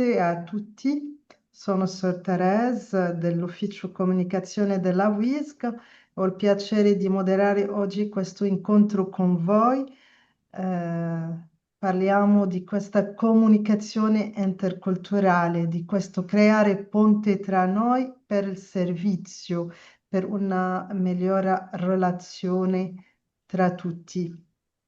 e a tutti. Sono Sor Thérèse dell'Ufficio Comunicazione della WISC. Ho il piacere di moderare oggi questo incontro con voi. Parliamo di questa comunicazione interculturale, di questo creare ponte tra noi per il servizio, per una migliore relazione tra tutti.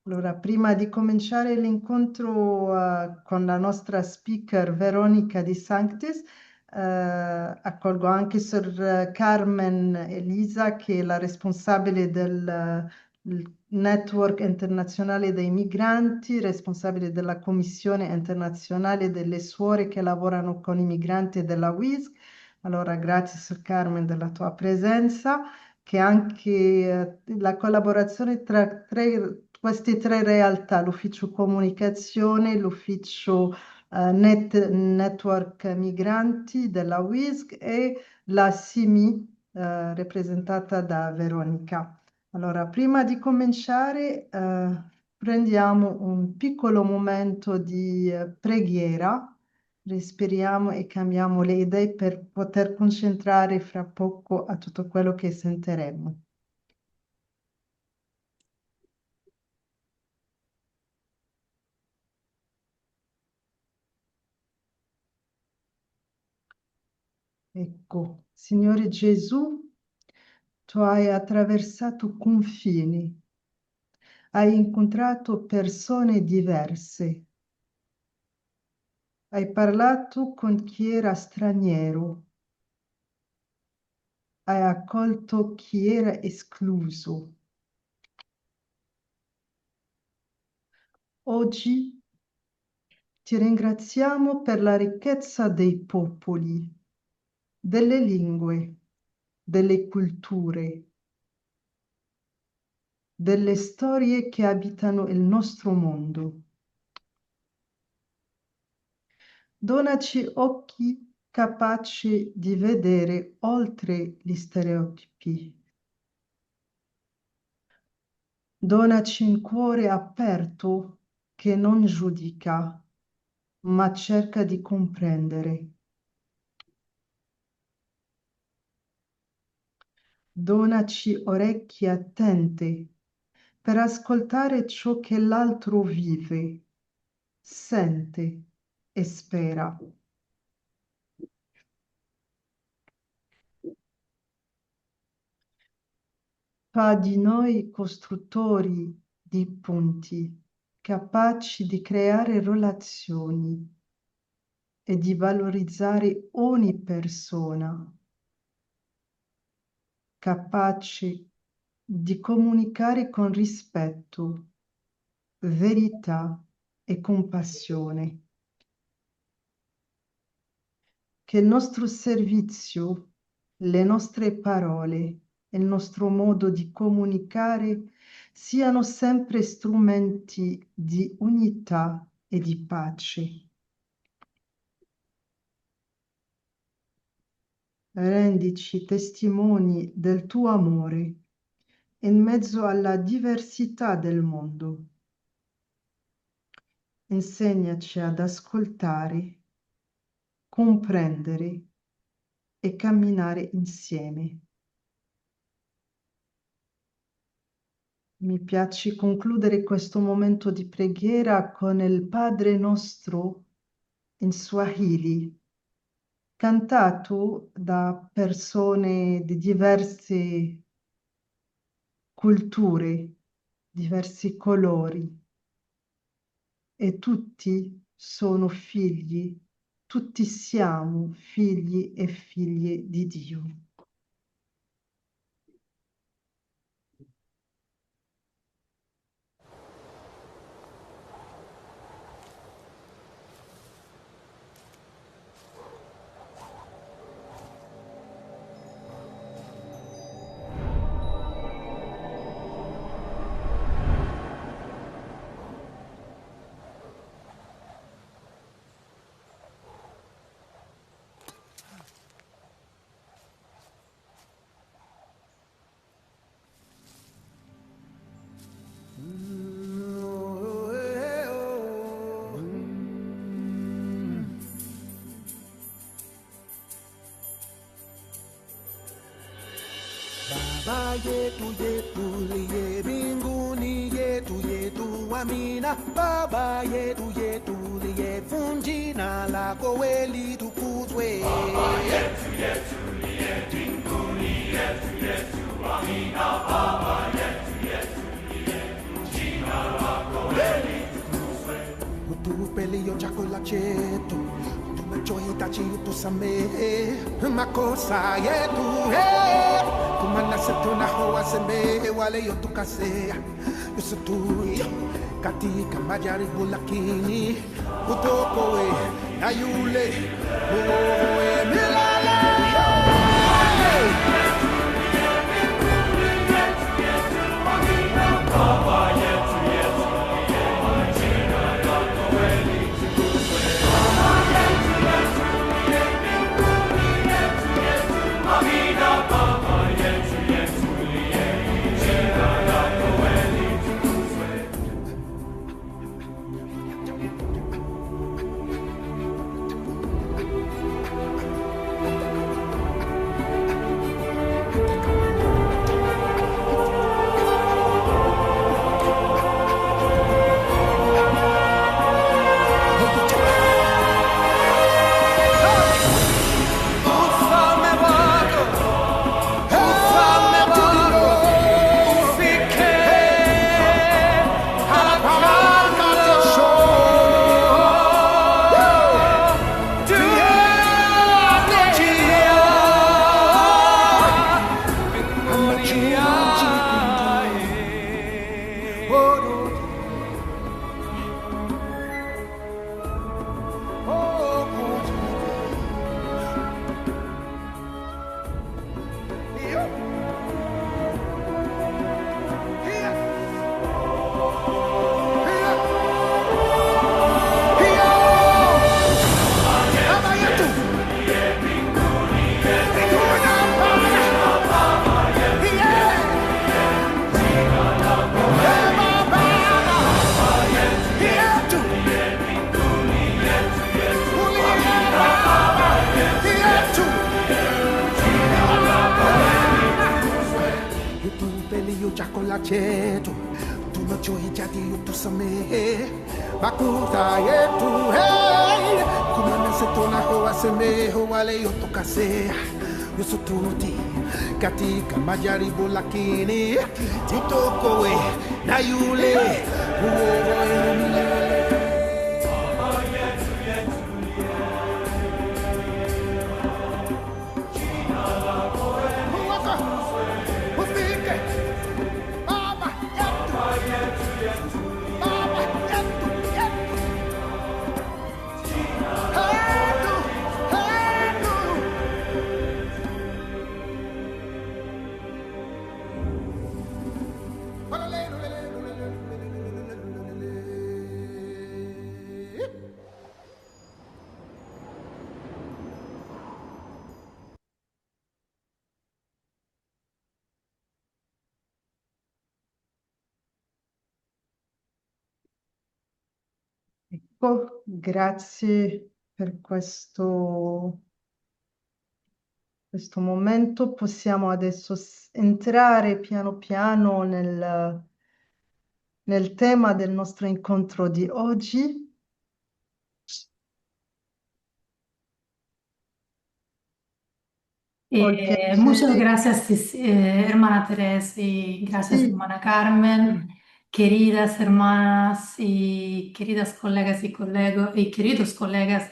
Allora, prima di cominciare l'incontro con la nostra speaker Veronica Di Sanctis, accolgo anche Sor Carmen Elisa, che è la responsabile del Network Internazionale dei Migranti, responsabile della Commissione Internazionale delle Suore che lavorano con i migranti della WISC. Allora, grazie Sor Carmen della tua presenza, che anche la collaborazione tra queste tre realtà, l'ufficio comunicazione, l'ufficio Network Migranti della WISC e la SIMI rappresentata da Veronica. Allora, prima di cominciare, prendiamo un piccolo momento di preghiera, respiriamo e cambiamo le idee per poter concentrare fra poco a tutto quello che sentiremo. Ecco, Signore Gesù, tu hai attraversato confini, hai incontrato persone diverse, hai parlato con chi era straniero, hai accolto chi era escluso. Oggi ti ringraziamo per la ricchezza dei popoli, delle lingue, delle culture, delle storie che abitano il nostro mondo. Donaci occhi capaci di vedere oltre gli stereotipi. Donaci un cuore aperto che non giudica, ma cerca di comprendere. Donaci orecchie attente per ascoltare ciò che l'altro vive, sente e spera. Fa di noi costruttori di ponti, capaci di creare relazioni e di valorizzare ogni persona, capaci di comunicare con rispetto, verità e compassione. Che il nostro servizio, le nostre parole e il nostro modo di comunicare siano sempre strumenti di unità e di pace. Rendici testimoni del tuo amore in mezzo alla diversità del mondo. Insegnaci ad ascoltare, comprendere e camminare insieme. Mi piace concludere questo momento di preghiera con il Padre nostro in Swahili, cantato da persone di diverse culture, diversi colori, e tutti sono figli, tutti siamo figli e figlie di Dio. yetu yetu liye mbinguni yetu yetu amina. Baba yetu yetu liye jina lako we litukuzwe. Baba yetu yetu liye mbinguni yetu yetu amina. Baba yetu yetu liye jina lako we litukuzwe. Utupe leo chakula chetu, tunachohitaji utusamehe makosa yetu, kama nasi tunawasamehe wale yotukosea, usitutie katika majaribu, lakini utuokoe na yule mwovu milele. Chakula chetu tunachohitaji utusamehe makosa yetu, kama nasi tunawasamehe wale yotukosea, usitutie katika majaribu, lakini utuokoe na yule mwovu milele. Ecco, grazie per questo momento. Possiamo adesso entrare piano piano nel tema del nostro incontro di oggi. Ho il Muchas piacere. gracias, hermana Teresa, y gracias, Sì, hermana Carmen, queridas hermanas y queridas colegas y queridos colegas.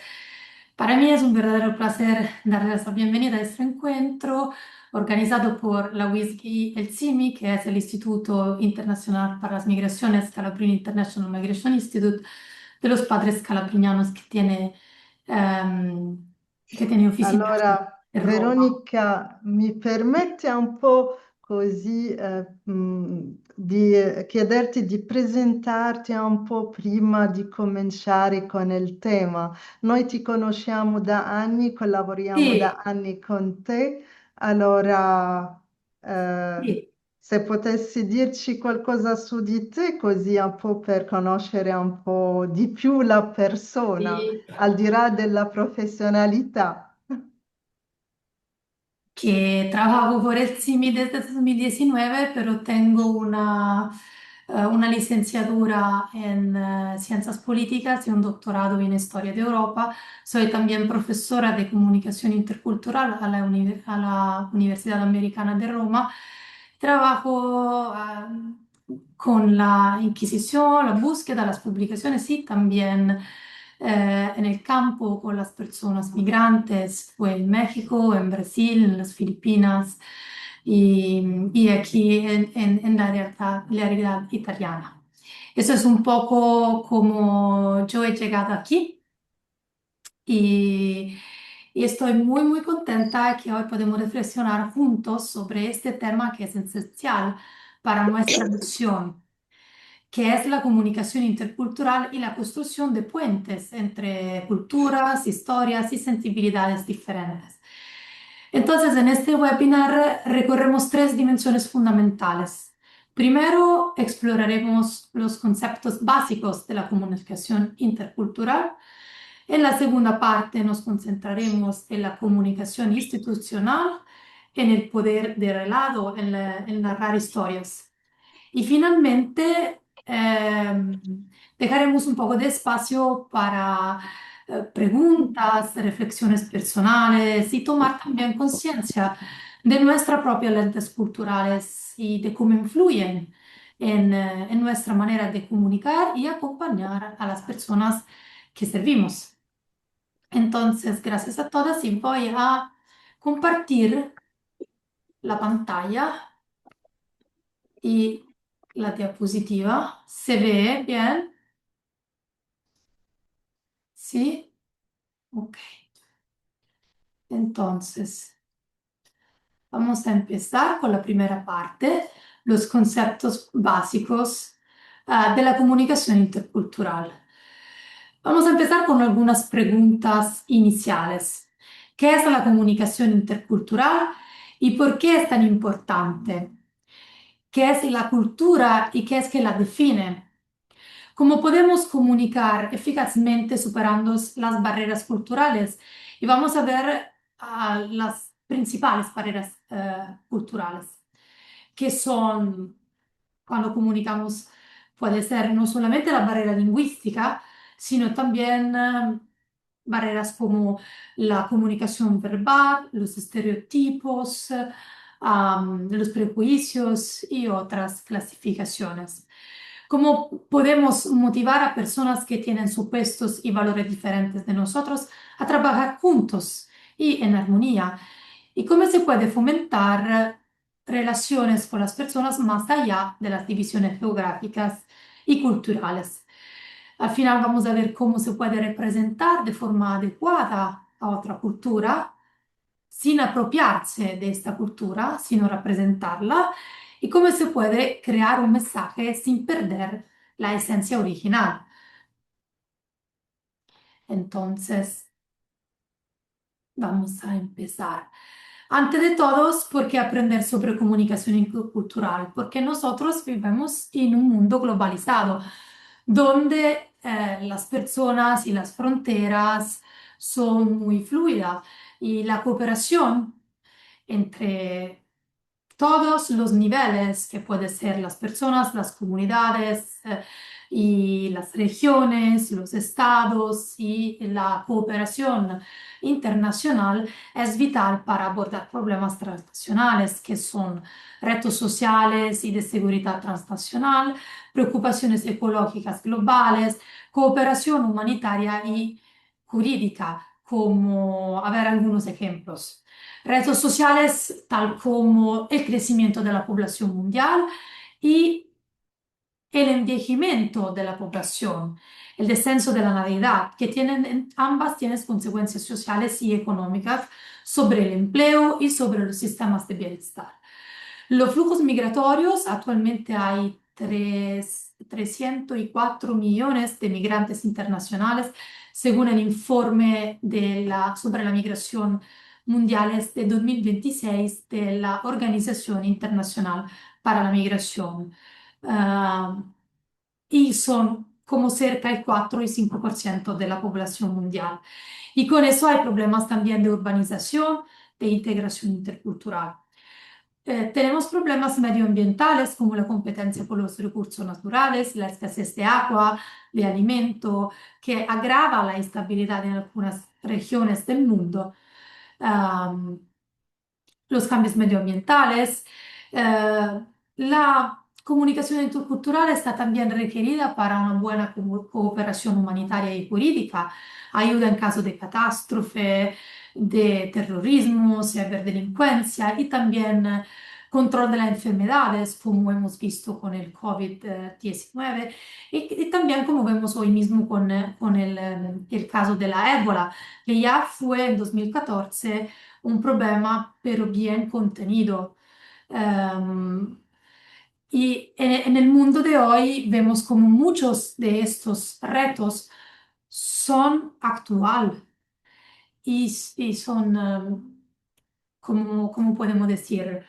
Para mí es un verdadero placer darles la bienvenida a este encuentro organizado por la WISG El CIMI, que es el Instituto Internacional para las Migraciones, Calabria International Migration Institute, de los padres calabrianos ehm, que tiene oficina allora, en Roma. Veronica, mi permette un po' così di chiederti di presentarti un po' prima di cominciare con il tema. Noi ti conosciamo da anni, collaboriamo da Sì, anni con te, allora sì. se potessi dirci qualcosa su di te, così un po' per conoscere un po' di più la persona, Sì. al di là della professionalità. que trabajo por el CIMI desde 2019, pero tengo una licenciatura en ciencias políticas y un doctorado en historia de Europa. Soy también profesora de comunicación intercultural a la Universidad Americana de Roma. Trabajo con la inquisición, la búsqueda, las publicaciones y también en el campo con las personas migrantes, fue en México, en Brasil, en las Filipinas y aquí en la realidad italiana. Eso es un poco como yo he llegado aquí y, y estoy muy contenta que hoy podemos reflexionar juntos sobre este tema que es esencial para nuestra misión, que es la comunicación intercultural y la construcción de puentes entre culturas, historias y sensibilidades diferentes. Entonces, en este webinar recorremos tres dimensiones fundamentales. Primero, exploraremos los conceptos básicos de la comunicación intercultural. En la segunda parte nos concentraremos en la comunicación institucional, en el poder de relato, en narrar historias. Y finalmente, dejaremos un poco de espacio para preguntas, reflexiones personales y tomar también conciencia de nuestras propias lentes culturales y de cómo influyen en nuestra manera de comunicar y acompañar a las personas que servimos. Entonces, gracias a todas y voy a compartir la pantalla y la diapositiva. ¿Se ve bien? Sí. Ok. Entonces, vamos a empezar con la primera parte, los conceptos básicos, de la comunicación intercultural. Vamos a empezar con algunas preguntas iniciales. ¿Qué es la comunicación intercultural y por qué es tan importante? ¿Qué es la cultura y qué es que la define? ¿Cómo podemos comunicar eficazmente superando las barreras culturales? Y vamos a ver las principales barreras culturales, que son cuando comunicamos, puede ser no solamente la barrera lingüística, sino también barreras como la comunicación verbal, los estereotipos, los prejuicios y otras clasificaciones. ¿Cómo podemos motivar a personas que tienen supuestos y valores diferentes de nosotros a trabajar juntos y en armonía? ¿Y cómo se puede fomentar relaciones con las personas más allá de las divisiones geográficas y culturales? Al final vamos a ver cómo se puede representar de forma adecuada a otra cultura sin apropiarse de esta cultura, sino representarla, y cómo se puede crear un mensaje sin perder la esencia original. Entonces, vamos a empezar. Antes de todos, ¿por qué aprender sobre comunicación intercultural? Porque nosotros vivimos en un mundo globalizado, donde las personas y las fronteras son muy fluidas y la cooperación entre todos los niveles, que pueden ser las personas, las comunidades y las regiones, los estados y la cooperación internacional es vital para abordar problemas transnacionales que son retos sociales y de seguridad transnacional, preocupaciones ecológicas globales, cooperación humanitaria y jurídica, como a ver algunos ejemplos. Retos sociales tal como el crecimiento de la población mundial y el envejecimiento de la población, el descenso de la natalidad, que ambas tienen consecuencias sociales y económicas sobre el empleo y sobre los sistemas de bienestar. Los flujos migratorios, actualmente hay 304 millones de migrantes internacionales, según el informe sobre la migración mundial de 2026 de la Organización Internacional para la Migración. Y son como cerca el 4 y 5% de la población mundial. Y con eso hay problemas también de urbanización, de integración intercultural. Tenemos problemas medioambientales como la competencia por los recursos naturales, la escasez de agua, de alimento, que agrava la instabilidad en algunas regiones del mundo. Am, los cambios medioambientales. La comunicación intercultural está también requerida para una buena cooperación humanitaria y jurídica, ayuda en caso de catástrofe, de terrorismo, ciberdelincuencia y también control de las enfermedades, como hemos visto con el COVID-19 y también como vemos hoy mismo con el caso de la ébola, que ya fue en 2014 un problema, pero bien contenido. Em, y en el mundo de hoy vemos como muchos de estos retos son actual y son, como podemos decir,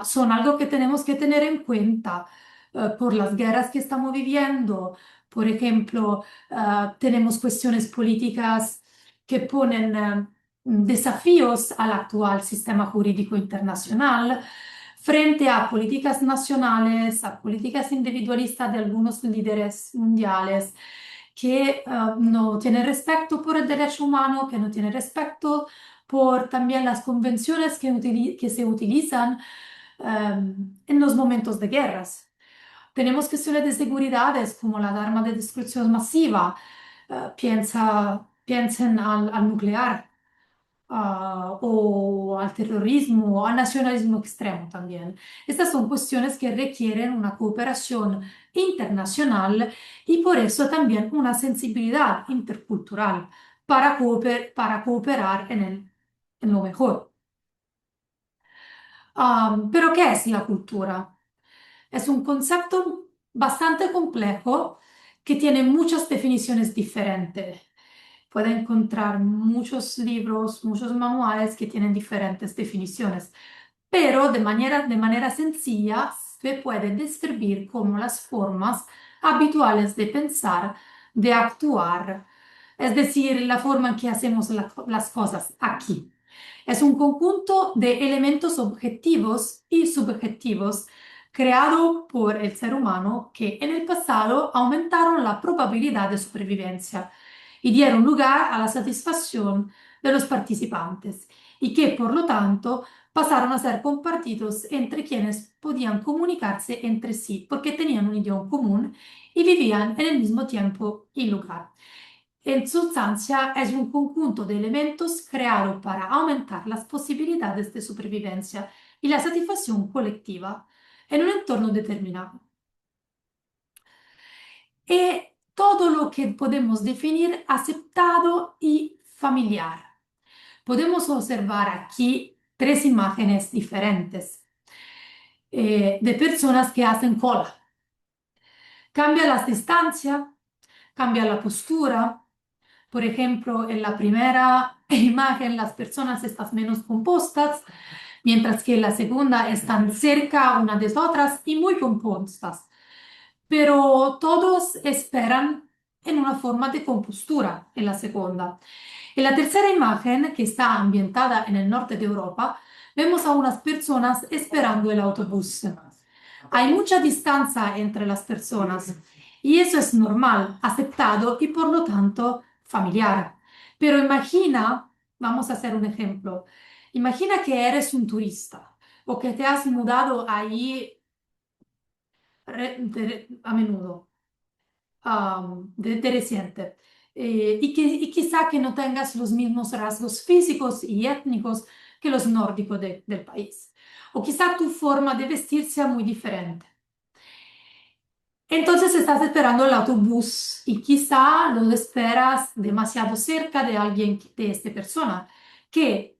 son algo que tenemos que tener en cuenta por las guerras que estamos viviendo. Por ejemplo, tenemos cuestiones políticas que ponen desafíos al actual sistema jurídico internacional frente a políticas nacionales, a políticas individualistas de algunos líderes mundiales que no tienen respeto por el derecho humano, que no tienen respeto por también las convenciones que se utilizan en los momentos de guerras. Tenemos cuestiones de seguridad como las armas de destrucción masiva. Piensen al nuclear, o al terrorismo, o al nacionalismo extremo también. Estas son cuestiones que requieren una cooperación internacional y por eso también una sensibilidad intercultural para cooperar en lo mejor. Pero ¿qué es la cultura? Es un concepto bastante complejo que tiene muchas definiciones diferentes. Puede encontrar muchos libros, muchos manuales que tienen diferentes definiciones, pero de manera sencilla se puede describir como las formas habituales de pensar, de actuar, es decir, la forma en que hacemos las cosas aquí. Es un conjunto de elementos objetivos y subjetivos creado por el ser humano que en el pasado aumentaron la probabilidad de supervivencia y dieron lugar a la satisfacción de los participantes y que por lo tanto pasaron a ser compartidos entre quienes podían comunicarse entre sí porque tenían un idioma común y vivían en el mismo tiempo y lugar. En sustancia, es un conjunto de elementos creado para aumentar las posibilidades de supervivencia y la satisfacción colectiva en un entorno determinado. Y todo lo que podemos definir aceptado y familiar. Podemos observar aquí tres imágenes diferentes de personas que hacen cola. Cambia la distancia, cambia la postura. Por ejemplo, en la primera imagen las personas están menos compuestas, mientras que en la segunda están cerca unas de otras y muy compuestas. Pero todos esperan en una forma de compostura en la segunda. En la tercera imagen, que está ambientada en el norte de Europa, vemos a unas personas esperando el autobús. Hay mucha distancia entre las personas y eso es normal, aceptado y por lo tanto familiar. Pero imagina, vamos a hacer un ejemplo, imagina que eres un turista o que te has mudado ahí a menudo, de reciente. Y quizá que no tengas los mismos rasgos físicos y étnicos que los nórdicos del país. O quizá tu forma de vestir sea muy diferente. Entonces estás esperando el autobús y quizá lo esperas demasiado cerca de alguien, de esta persona, que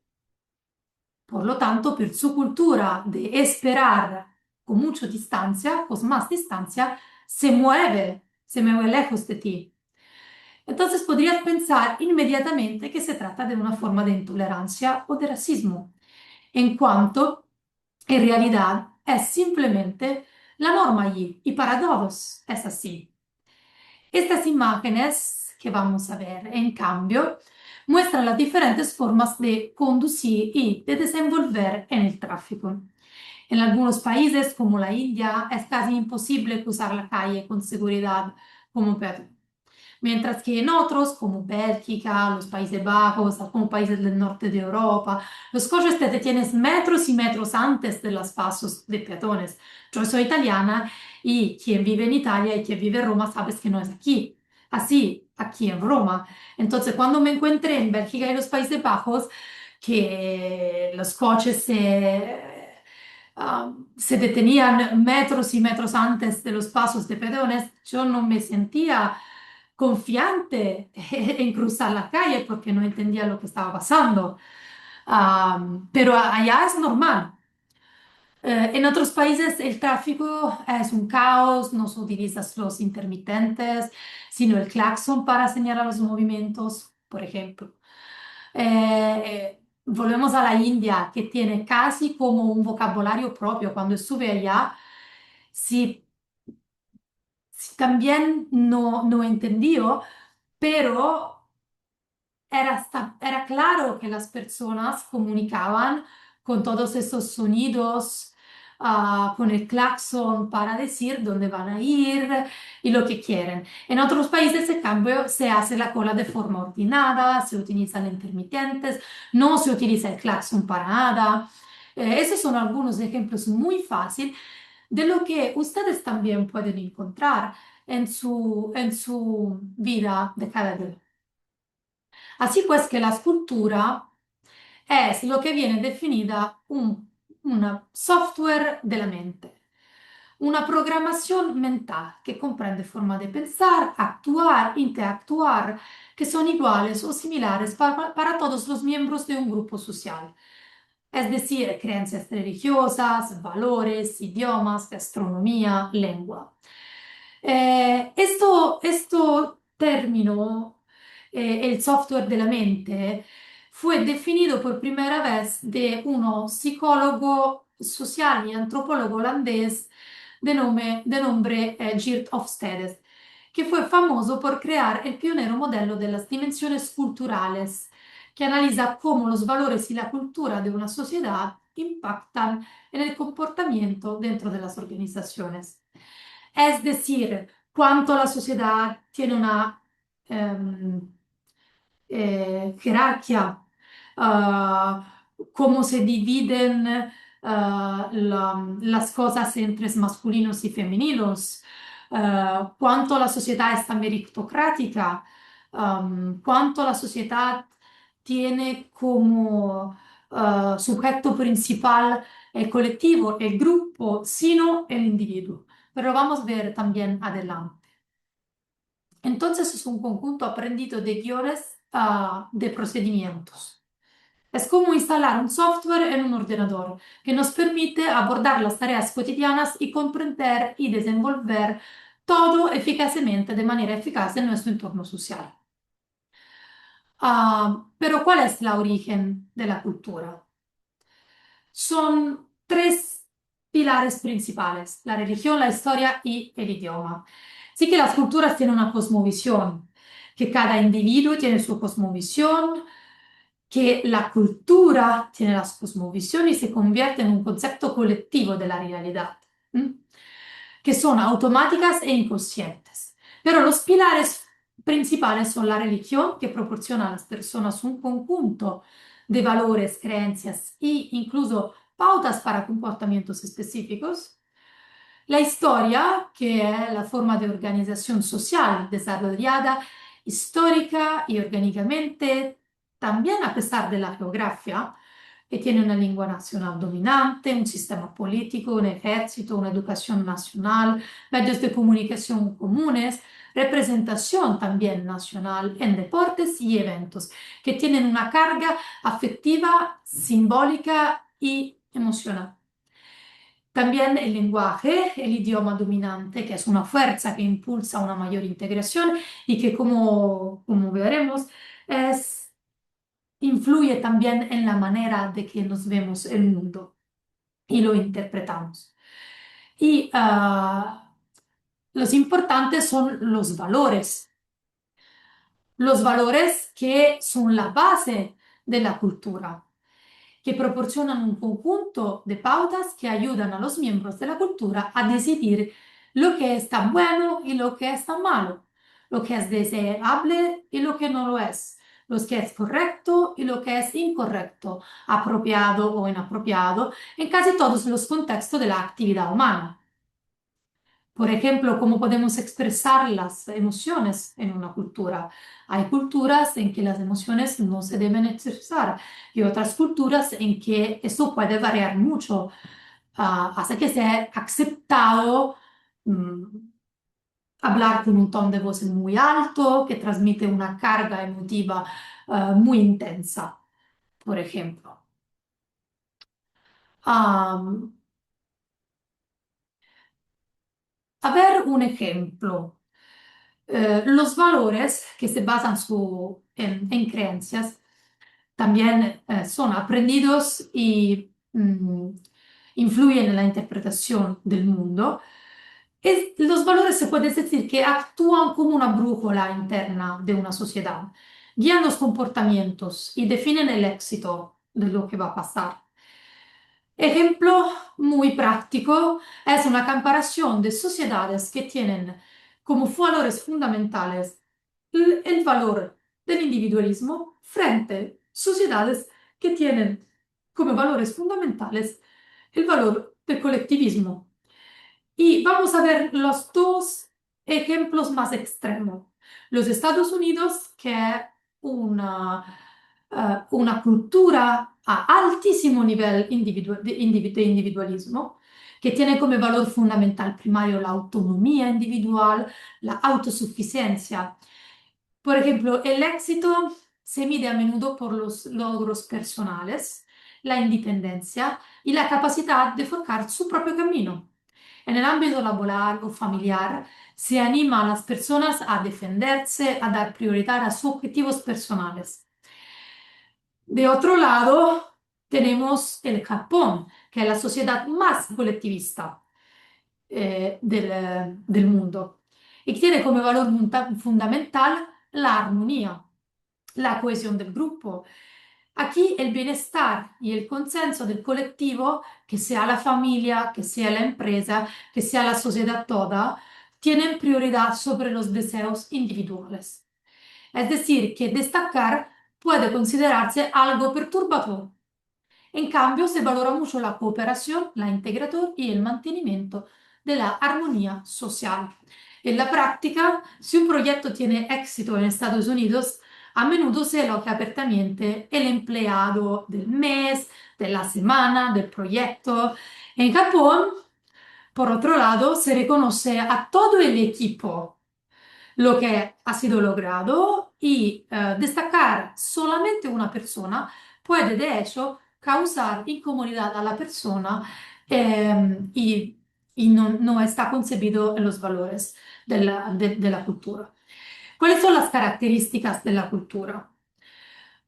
por lo tanto per su cultura de esperar con mucha distancia, con más distancia, se mueve lejos de ti. Entonces podrías pensar inmediatamente que se trata de una forma de intolerancia o de racismo, en cuanto en realidad es simplemente la norma allí y para todos es así. Estas imágenes que vamos a ver, en cambio, muestra las diferentes formas de conducir y de desenvolver en el tráfico. En algunos países, como la India, es casi imposible cruzar la calle con seguridad como peatón. Mientras que en otros, como Bélgica, los Países Bajos, algunos países del norte de Europa, los coches te detienes metros y metros antes de los pasos de peatones. Yo soy italiana y quien vive en Italia y quien vive en Roma sabes que no es aquí. Así, aquí en Roma. Entonces, cuando me encontré en Bélgica y los Países Bajos, que los coches se detenían metros y metros antes de los pasos de peatones, yo no me sentía confiante en cruzar la calle porque no entendía lo que estaba pasando. Pero allá es normal. En otros países el tráfico es un caos, no se utilizan los intermitentes, sino el claxon para señalar los movimientos, por ejemplo. Volvemos a la India, que tiene casi como un vocabulario propio. Cuando estuve allá, sí, sí también no entendió, pero era claro que las personas comunicaban con todos esos sonidos, con el claxon para decir dónde van a ir y lo que quieren. En otros países, en cambio, se hace la cola de forma ordenada, se utilizan intermitentes, no se utiliza el claxon para nada. Esos son algunos ejemplos muy fáciles de lo que ustedes también pueden encontrar en su vida de cada día. Así pues que la escultura es lo que viene definida una software de la mente, una programación mental que comprende forma de pensar, actuar, interactuar, que son iguales o similares para todos los miembros de un grupo social. Es decir, creencias religiosas, valores, idiomas, gastronomía, lengua. Esto término, el software de la mente, fue definido por primera vez de uno psicólogo social y antropólogo holandés de nombre Geert Hofstede, que fue famoso por crear el pionero modelo de las dimensiones culturales, que analiza cómo los valores y la cultura de una sociedad impactan en el comportamiento dentro de las organizaciones. Es decir, cuánto la sociedad tiene una em, jerarquía, cómo se dividen las cosas entre masculinos y femeninos, cuánto la sociedad está meritocrática, cuánto la sociedad tiene como sujeto principal el colectivo, el grupo, sino el individuo. Pero vamos a ver también adelante. Entonces es un conjunto aprendido de guiones de procedimientos. Es como instalar un software en un ordenador que nos permite abordar las tareas cotidianas y comprender y desenvolver todo eficazmente, de manera eficaz en nuestro entorno social. Pero ¿cuál es la origen de la cultura? Son tres pilares principales: la religión, la historia y el idioma. Sí que las culturas tienen una cosmovisión, que cada individuo tiene su cosmovisión, que la cultura tiene la cosmovisión y se convierte en un concepto colectivo de la realidad, ¿m? Que son automáticas e inconscientes. Pero los pilares principales son la religión, que proporciona a las personas un conjunto de valores, creencias e incluso pautas para comportamientos específicos. La historia, que es la forma de organización social desarrollada histórica y orgánicamente, también a pesar de la geografía, que tiene una lengua nacional dominante, un sistema político, un ejército, una educación nacional, medios de comunicación comunes, representación también nacional en deportes y eventos, que tienen una carga afectiva, simbólica y emocional. También el lenguaje, el idioma dominante, que es una fuerza que impulsa una mayor integración y que, como veremos, influye también en la manera de que nos vemos el mundo y lo interpretamos. Y los importantes son los valores. los valores que son la base de la cultura, que proporcionan un conjunto de pautas que ayudan a los miembros de la cultura a decidir lo que está bueno y lo que está malo, lo que es deseable y lo que no lo es, lo que es correcto y lo que es incorrecto, apropiado o inapropiado, en casi todos los contextos de la actividad humana. Por ejemplo, cómo podemos expresar las emociones en una cultura. Hay culturas en que las emociones no se deben expresar y otras culturas en que eso puede variar mucho, hasta que sea aceptado mm, hablar con un tono de voz muy alto que transmite una carga emotiva muy intensa, por ejemplo. Am, a ver un ejemplo. Los valores que se basan en creencias también son aprendidos y influyen en la interpretación del mundo. Los valores se puede decir que actúan como una brújula interna de una sociedad, guían los comportamientos y definen el éxito de lo que va a pasar. Ejemplo muy práctico es una comparación de sociedades que tienen como valores fundamentales el valor del individualismo frente a sociedades que tienen como valores fundamentales el valor del colectivismo. Y vamos a ver los dos ejemplos más extremos. Los Estados Unidos, que es una cultura a altísimo nivel de individualismo, que tiene como valor fundamental primario la autonomía individual, la autosuficiencia. Por ejemplo, el éxito se mide a menudo por los logros personales, la independencia y la capacidad de forjar su propio camino. En el ámbito laboral o familiar, se anima a las personas a defenderse, a dar prioridad a sus objetivos personales. De otro lado, tenemos el Japón, que es la sociedad más colectivista del mundo y que tiene como valor fundamental la armonía, la cohesión del grupo. Aquí el bienestar y el consenso del colectivo, que sea la familia, que sea la empresa, que sea la sociedad toda, tienen prioridad sobre los deseos individuales. Es decir, que destacar puede considerarse algo perturbador. En cambio, se valora mucho la cooperación, la integración y el mantenimiento de la armonía social. En la práctica, si un proyecto tiene éxito en Estados Unidos, a menudo se elogia abiertamente el empleado del mes, de la semana, del proyecto. En Japón, por otro lado, se reconoce a todo el equipo lo que ha sido logrado y destacar solamente una persona puede de hecho causar incomodidad a la persona y no está concebido en los valores de la cultura. ¿Cuáles son las características de la cultura?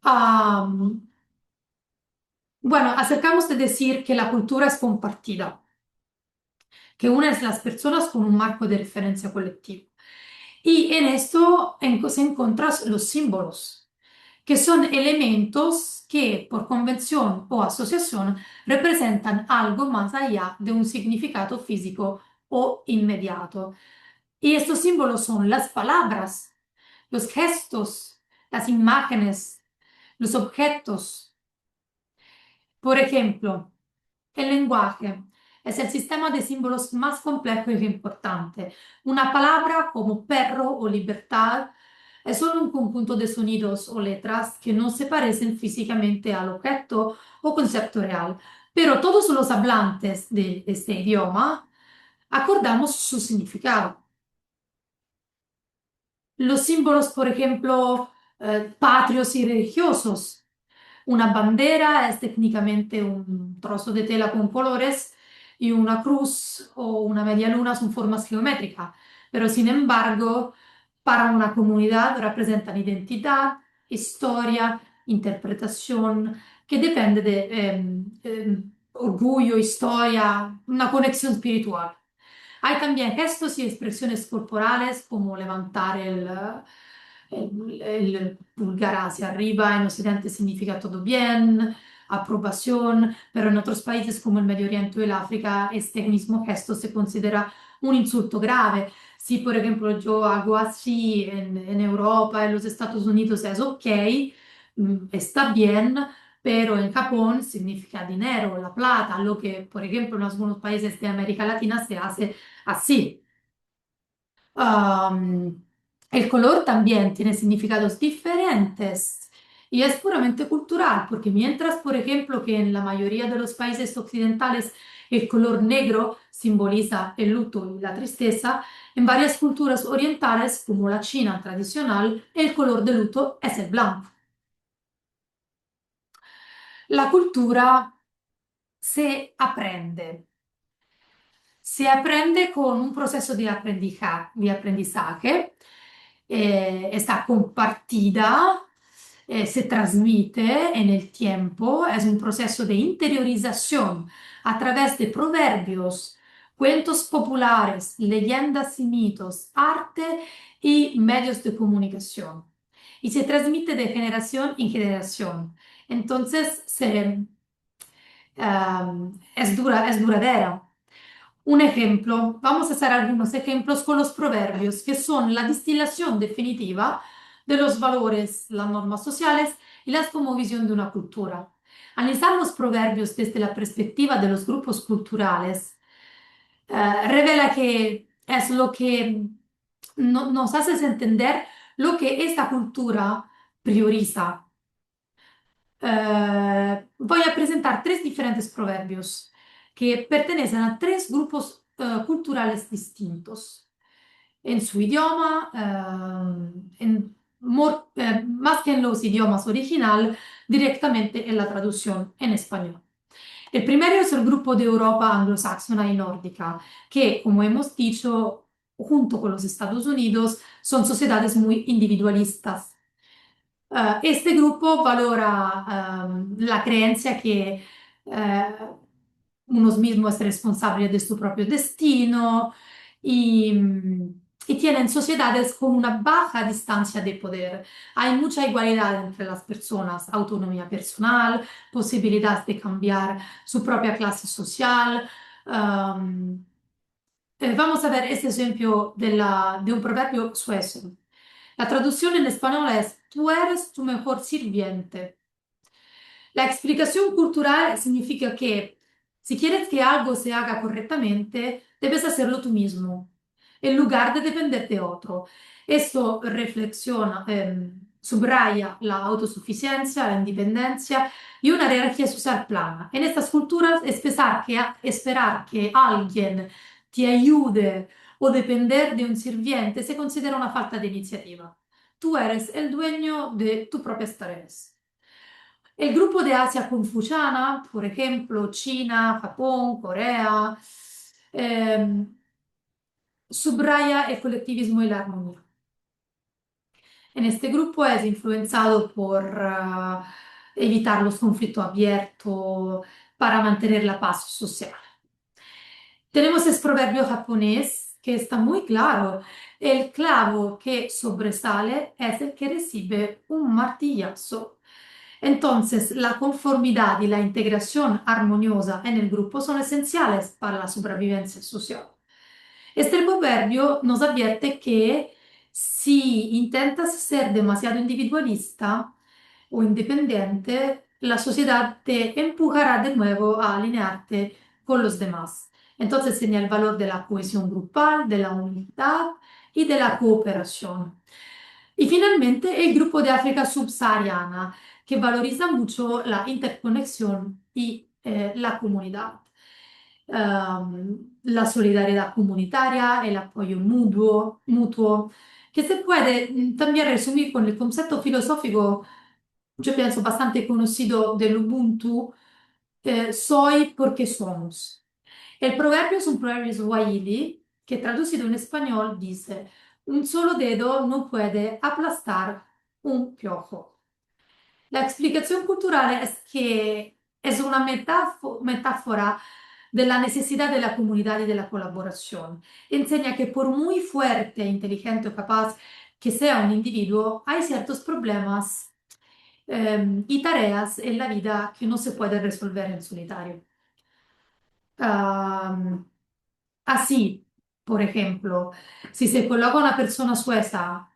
Am, bueno, acercamos de decir que la cultura es compartida, que une a las personas con un marco de referencia colectivo. Y en esto se encuentran los símbolos, que son elementos que por convención o asociación representan algo más allá de un significado físico o inmediato. Y estos símbolos son las palabras, los gestos, las imágenes, los objetos. Por ejemplo, el lenguaje es el sistema de símbolos más complejo y importante. Una palabra como perro o libertad es solo un conjunto de sonidos o letras que no se parecen físicamente al objeto o concepto real, pero todos los hablantes de este idioma acordamos su significado. Los símbolos, por ejemplo, patrios y religiosos. Una bandera es técnicamente un trozo de tela con colores y una cruz o una media luna son formas geométricas, pero sin embargo, para una comunidad representan identidad, historia, interpretación, que depende de orgullo, historia, una conexión espiritual. Hay también gestos y expresiones corporales como levantar el búlgara si arriba, en Occidente significa todo bien, aprobación, pero en otros países como el Medio Oriente o el África, este mismo gesto se considera un insulto grave. Si, por ejemplo, yo hago así en Europa, en los Estados Unidos es ok, está bien, pero en Japón significa dinero, la plata, lo que, por ejemplo, en algunos países de América Latina se hace así. Am, el color también tiene significados diferentes y es puramente cultural, porque mientras, por ejemplo, que en la mayoría de los países occidentales el color negro simboliza el luto y la tristeza, en varias culturas orientales, como la China tradicional, el color de luto es el blanco. La cultura se aprende. Se aprende con un proceso de aprendizaje, está compartida, se transmite en el tiempo, es un proceso de interiorización a través de proverbios, cuentos populares, leyendas y mitos, arte y medios de comunicación. Y se transmite de generación en generación. Entonces, es duradera. Un ejemplo, vamos a hacer algunos ejemplos con los proverbios, que son la destilación definitiva de los valores, las normas sociales y la visión de una cultura. Analizar los proverbios desde la perspectiva de los grupos culturales revela que es lo que nos hace entender lo que esta cultura prioriza. Voy a presentar tres diferentes proverbios que pertenecen a tres grupos culturales distintos en su idioma, más que en los idiomas original, directamente en la traducción en español. El primero es el grupo de Europa anglosaxona y nórdica, que, como hemos dicho, junto con los Estados Unidos, son sociedades muy individualistas. Este grupo valora la creencia que uno mismo es responsable de su propio destino y tienen sociedades con una baja distancia de poder. Hay mucha igualdad entre las personas, autonomía personal, posibilidad de cambiar su propia clase social. Um, Vamos a ver este ejemplo de un proverbio sueco. La traducción en español es, tú eres tu mejor sirviente. La explicación cultural significa que si quieres que algo se haga correctamente, debes hacerlo tú mismo, en lugar de depender de otro. Esto reflexiona, subraya la autosuficiencia, la independencia y una jerarquía social plana. En estas culturas, esperar que alguien te ayude o depender de un sirviente se considera una falta de iniciativa. Tú eres el dueño de tus propias tareas. El grupo de Asia confuciana, por ejemplo, China, Japón, Corea, eh, subraya el colectivismo y la armonía. En este grupo es influenciado por evitar los conflictos abiertos para mantener la paz social. Tenemos el proverbio japonés que está muy claro. El clavo que sobresale es el que recibe un martillazo. Entonces, la conformidad y la integración armoniosa en el grupo son esenciales para la supervivencia social. Este proverbio nos advierte que si intentas ser demasiado individualista o independiente, la sociedad te empujará de nuevo a alinearte con los demás. Entonces, señala el valor de la cohesión grupal, de la unidad y de la cooperación. Y finalmente, el grupo de África subsahariana, que valoriza mucho la interconexión y la comunidad. La solidaridad comunitaria, el apoyo mutuo, que se puede también resumir con el concepto filosófico, yo pienso, bastante conocido del Ubuntu, soy porque somos. El proverbio es un proverbio swahili que traducido en español dice, un solo dedo no puede aplastar un piojo. La explicación cultural es que es una metáfora de la necesidad de la comunidad y de la colaboración. Enseña que por muy fuerte, inteligente o capaz que sea un individuo, hay ciertos problemas y tareas en la vida que no se pueden resolver en solitario. Am, Así, por ejemplo, si se coloca una persona sueca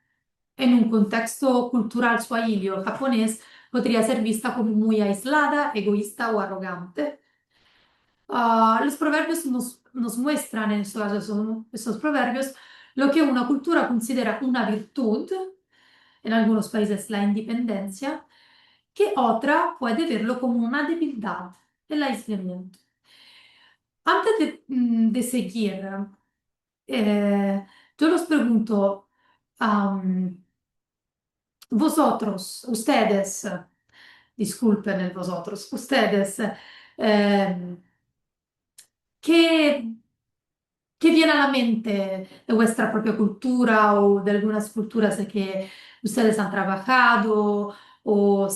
en un contexto cultural swahili o japonés, podría ser vista como muy aislada, egoísta o arrogante. Los proverbios nos muestran en esos proverbios lo que una cultura considera una virtud, en algunos países la independencia, que otra puede verlo como una debilidad, el aislamiento. Antes de seguir, yo les pregunto, am, vosotros, ustedes, disculpen el vosotros, ustedes, eh, ¿qué, qué viene a la mente de vuestra propia cultura o de algunas culturas de que ustedes han trabajado o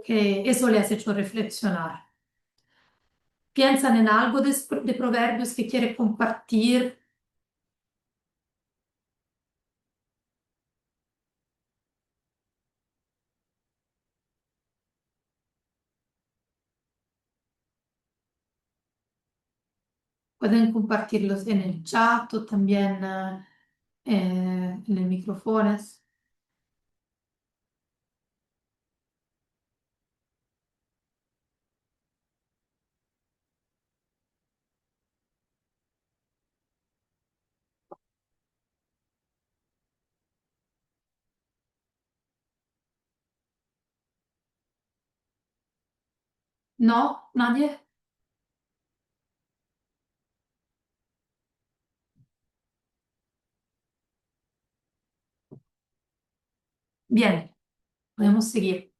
que eso les ha hecho reflexionar? ¿Piensan en algo de proverbios que quieren compartir? Pueden compartirlos en el chat o también en el micrófono. ¿No? ¿Nadie? Bien, podemos seguir.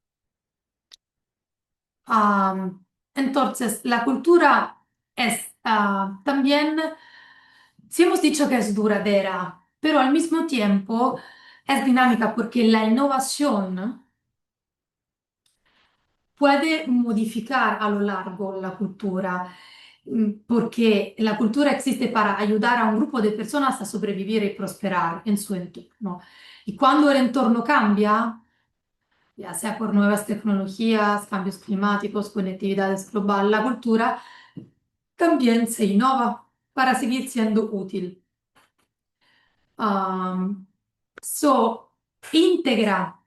Entonces, la cultura es también, sí hemos dicho que es duradera, pero al mismo tiempo es dinámica porque la innovación puede modificar a lo largo la cultura, porque la cultura existe para ayudar a un grupo de personas a sobrevivir y prosperar en su entorno. Y cuando el entorno cambia, ya sea por nuevas tecnologías, cambios climáticos, conectividad global, la cultura también se innova para seguir siendo útil. Um, so, integra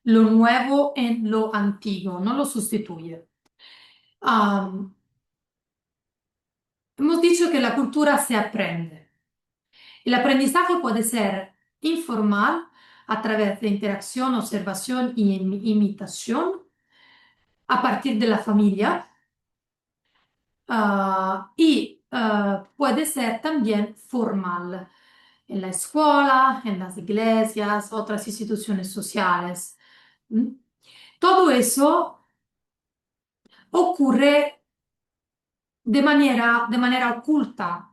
lo nuevo en lo antiguo, no lo sustituye. Um, Hemos dicho que la cultura se aprende. El aprendizaje puede ser informal a través de interacción, observación y imitación a partir de la familia. Puede ser también formal en la escuela, en las iglesias, otras instituciones sociales. ¿Mm? Todo eso ocurre de manera oculta,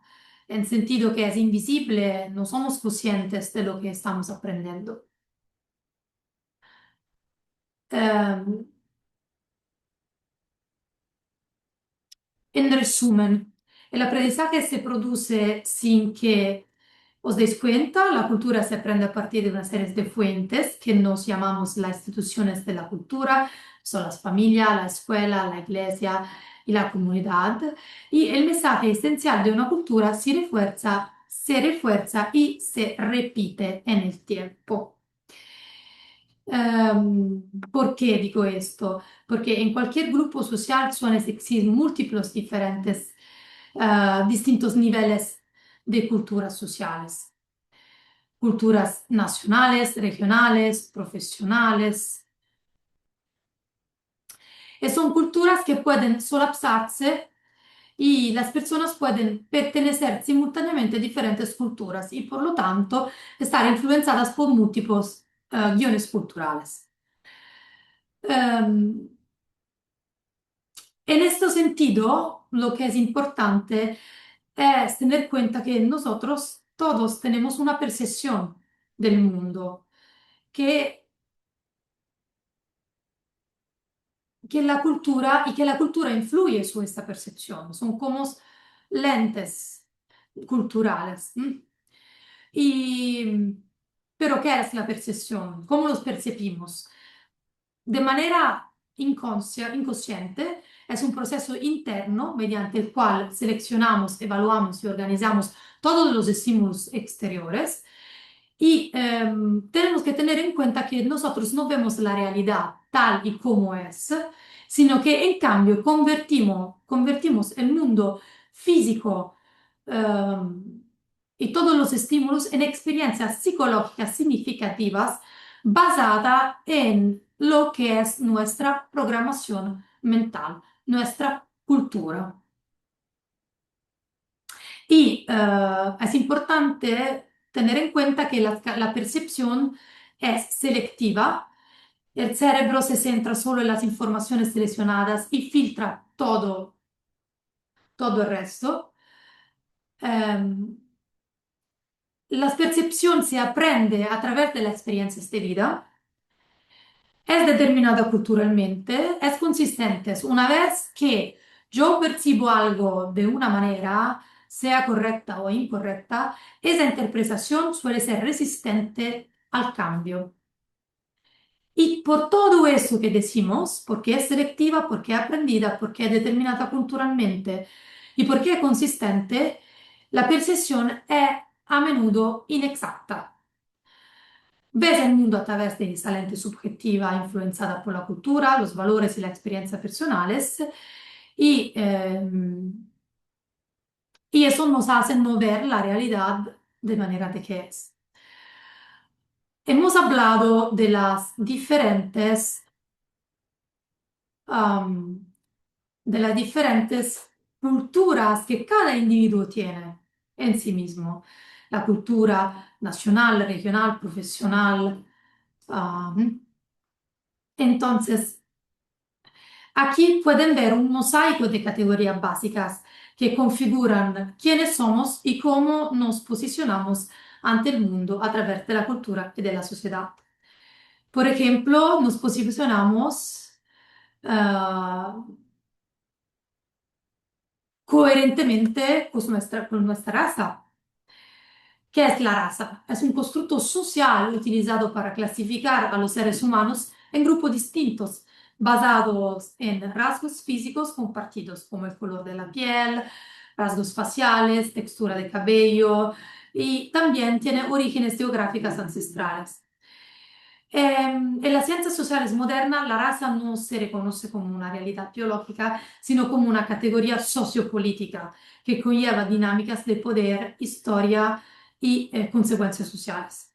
en sentido que es invisible, no somos conscientes de lo que estamos aprendiendo. Em, En resumen, el aprendizaje se produce sin que os deis cuenta. La cultura se aprende a partir de una serie de fuentes que nos llamamos las instituciones de la cultura, son las familias, la escuela, la iglesia y la comunidad. Y el mensaje esencial de una cultura se refuerza y se repite en el tiempo. ¿Por qué digo esto? Porque en cualquier grupo social suelen existir múltiples diferentes, distintos niveles de culturas sociales. Culturas nacionales, regionales, profesionales. Y son culturas que pueden solapsarse y las personas pueden pertenecer simultáneamente a diferentes culturas y por lo tanto estar influenciadas por múltiples guiones culturales. Em, En este sentido, lo que es importante es tener en cuenta que nosotros todos tenemos una percepción del mundo, que, que la cultura influye sobre esta percepción, son como lentes culturales. ¿M? Y Pero, ¿qué es la percepción? ¿Cómo los percibimos? De manera inconsciente, es un proceso interno mediante el cual seleccionamos, evaluamos y organizamos todos los estímulos exteriores y tenemos que tener en cuenta que nosotros no vemos la realidad tal y como es, sino que en cambio convertimos el mundo físico y todos los estímulos en experiencias psicológicas significativas basadas en lo que es nuestra programación mental, nuestra cultura. Y es importante tener en cuenta que la percepción es selectiva. El cerebro se centra solo en las informaciones seleccionadas y filtra todo el resto. Em, la percepción se aprende a través de las experiencias de vida. Es determinada culturalmente, es consistente. Una vez que yo percibo algo de una manera, sea correcta o incorrecta, esa interpretación suele ser resistente al cambio. Y por todo eso que decimos, porque es selectiva, porque es aprendida, porque es determinada culturalmente y porque es consistente, la percepción es a menudo inexacta. Ves el mundo a través de esa lente subjetiva influenciada por la cultura, los valores y las experiencias personales y, y eso nos hace no ver la realidad de manera de que es. Hemos hablado de las am, de las diferentes culturas que cada individuo tiene en sí mismo. La cultura nacional, regional, profesional. Entonces, aquí pueden ver un mosaico de categorías básicas que configuran quiénes somos y cómo nos posicionamos ante el mundo a través de la cultura y de la sociedad. Por ejemplo, nos posicionamos coherentemente con nuestra raza. ¿Qué es la raza? Es un constructo social utilizado para clasificar a los seres humanos en grupos distintos, basados en rasgos físicos compartidos, como el color de la piel, rasgos faciales, textura de cabello, y también tiene orígenes geográficas ancestrales. En las ciencias sociales modernas, la raza no se reconoce como una realidad biológica, sino como una categoría sociopolítica que conlleva dinámicas de poder, historia y consecuencias sociales.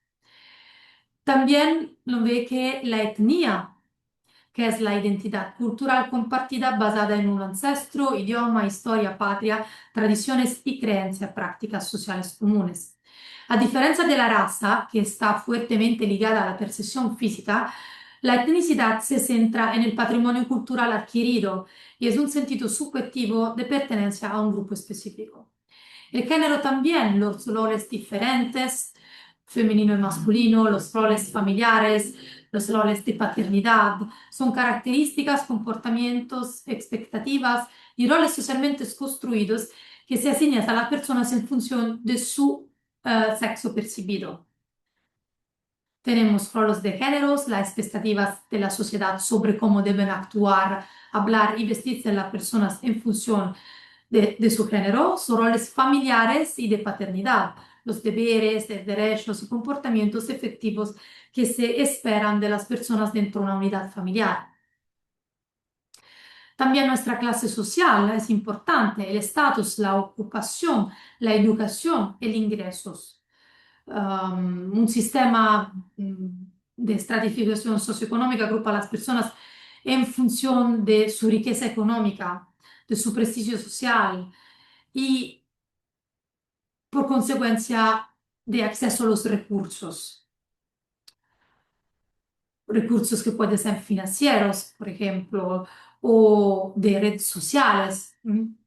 También lo ve que la etnia, que es la identidad cultural compartida basada en un ancestro, idioma, historia, patria, tradiciones y creencias prácticas sociales comunes. A diferencia de la raza, que está fuertemente ligada a la percepción física, la etnicidad se centra en el patrimonio cultural adquirido y es un sentido subjetivo de pertenencia a un grupo específico. El género también, los roles diferentes, femenino y masculino, los roles familiares, los roles de paternidad, son características, comportamientos, expectativas y roles socialmente construidos que se asignan a las personas en función de su sexo percibido. Tenemos roles de géneros, las expectativas de la sociedad sobre cómo deben actuar, hablar y vestirse las personas en función de su género, son roles familiares y de paternidad, los deberes, derechos y comportamientos efectivos que se esperan de las personas dentro de una unidad familiar. También nuestra clase social es importante, el estatus, la ocupación, la educación, el ingresos. Un sistema de estratificación socioeconómica agrupa a las personas en función de su riqueza económica, de su prestigio social y por consecuencia de acceso a los recursos que pueden ser financieros, por ejemplo, o de redes sociales, un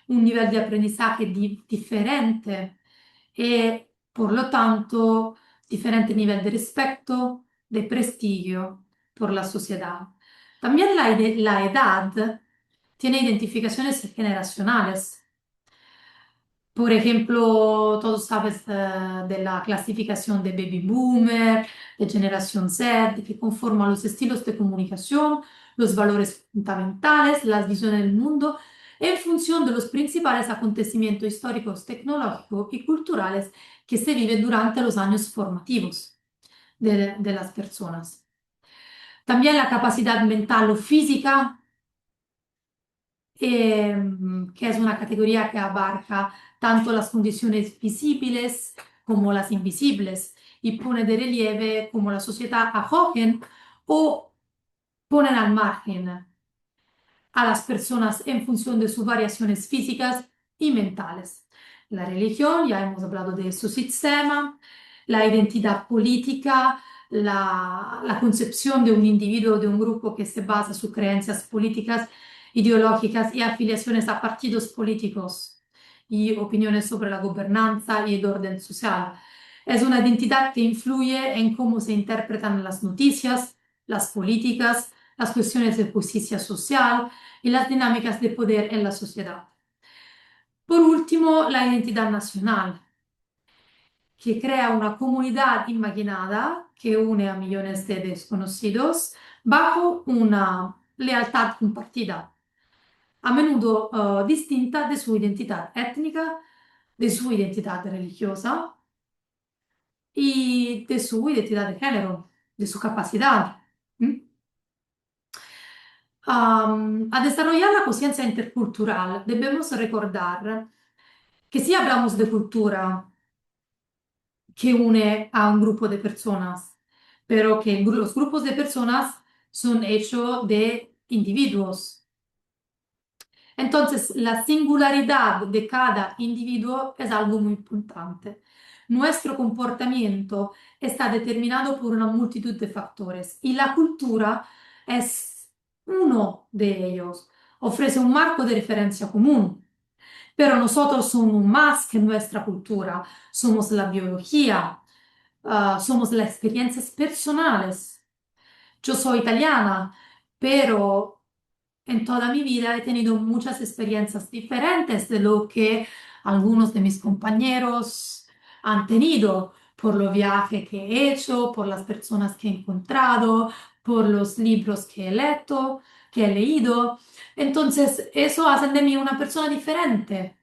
nivel de aprendizaje diferente y, por lo tanto, diferente nivel de respeto, de prestigio por la sociedad. También la edad tiene identificaciones generacionales. Por ejemplo, todos sabes de la clasificación de baby boomer, de generación Z, que conforman los estilos de comunicación, los valores fundamentales, las visiones del mundo, en función de los principales acontecimientos históricos, tecnológicos y culturales que se viven durante los años formativos de las personas. También la capacidad mental o física, que es una categoría que abarca tanto las condiciones visibles como las invisibles y pone de relieve cómo la sociedad acogen o ponen al margen a las personas en función de sus variaciones físicas y mentales. La religión, ya hemos hablado de su sistema, la identidad política, la concepción de un individuo, de un grupo que se basa en sus creencias políticas, ideológicas y afiliaciones a partidos políticos y opiniones sobre la gobernanza y el orden social. Es una identidad que influye en cómo se interpretan las noticias, las políticas, las cuestiones de justicia social, y las dinámicas de poder en la sociedad. Por último, la identidad nacional, que crea una comunidad imaginada que une a millones de desconocidos bajo una lealtad compartida, a menudo distinta de su identidad étnica, de su identidad religiosa y de su identidad de género, de su capacidad. ¿Mm? A desarrollar la conciencia intercultural debemos recordar que si hablamos de cultura que une a un grupo de personas, pero que los grupos de personas son hechos de individuos. Entonces, la singularidad de cada individuo es algo muy importante. Nuestro comportamiento está determinado por una multitud de factores y la cultura es uno de ellos. Ofrece un marco de referencia común. Pero nosotros somos más que nuestra cultura, somos la biología, somos las experiencias personales. Yo soy italiana, pero en toda mi vida he tenido muchas experiencias diferentes de lo que algunos de mis compañeros han tenido por los viajes que he hecho, por las personas que he encontrado, por los libros que he leído, que he leído. Entonces, eso hace de mí una persona diferente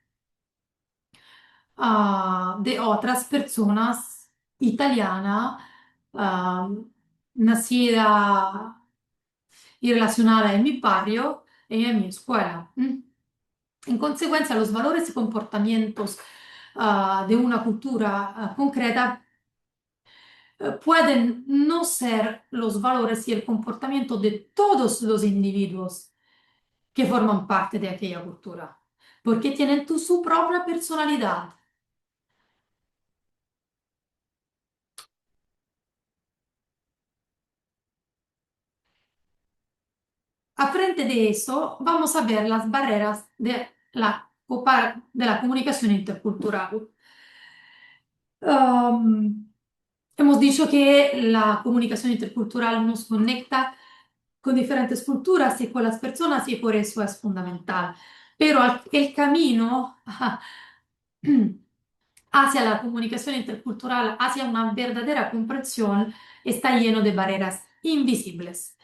de otras personas italianas nacida y relacionada en mi barrio y en mi escuela. En consecuencia, los valores y comportamientos de una cultura concreta pueden no ser los valores y el comportamiento de todos los individuos que forman parte de aquella cultura, porque tienen su propia personalidad. A frente de eso, vamos a ver las barreras de la comunicación intercultural. Um, Hemos dicho que la comunicación intercultural nos conecta con diferentes culturas y con las personas y por eso es fundamental. Pero el camino hacia la comunicación intercultural, hacia una verdadera comprensión, está lleno de barreras invisibles,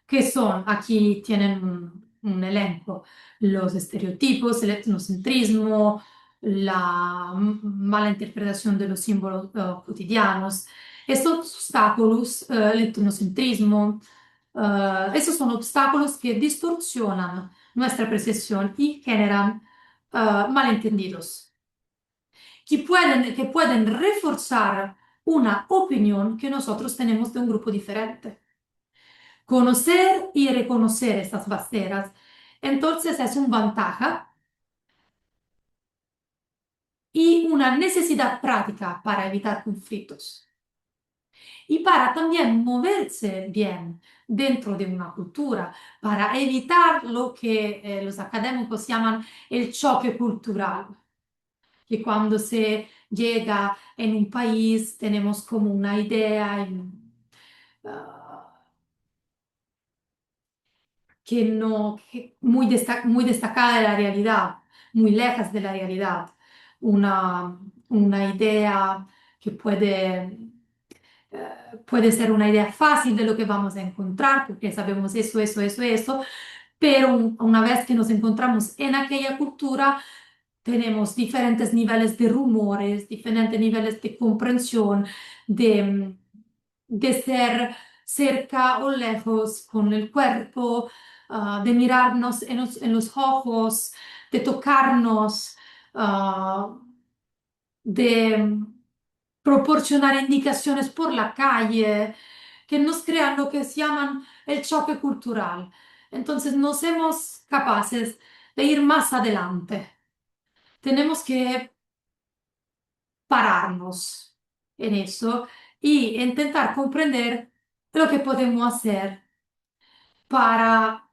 que son, aquí tienen un elenco, los estereotipos, el etnocentrismo, la mala interpretación de los símbolos cotidianos. Estos obstáculos, el etnocentrismo, esos son obstáculos que distorsionan nuestra percepción y generan malentendidos que pueden reforzar una opinión que nosotros tenemos de un grupo diferente. Conocer y reconocer estas barreras, entonces es una ventaja y una necesidad práctica para evitar conflictos y para también moverse bien dentro de una cultura, para evitar lo que los académicos llaman el choque cultural, que cuando se llega en un país tenemos como una idea que no, que muy destacada de la realidad, muy lejos de la realidad. una idea que puede ser una idea fácil de lo que vamos a encontrar, porque sabemos eso, pero una vez que nos encontramos en aquella cultura, tenemos diferentes niveles de rumores, diferentes niveles de comprensión, de, de ser cerca o lejos con el cuerpo, de mirarnos en los ojos, de tocarnos, ah, de proporcionar indicaciones por la calle, que nos crean lo que se llaman el choque cultural. Entonces, no somos capaces de ir más adelante. Tenemos que pararnos en eso y intentar comprender lo que podemos hacer para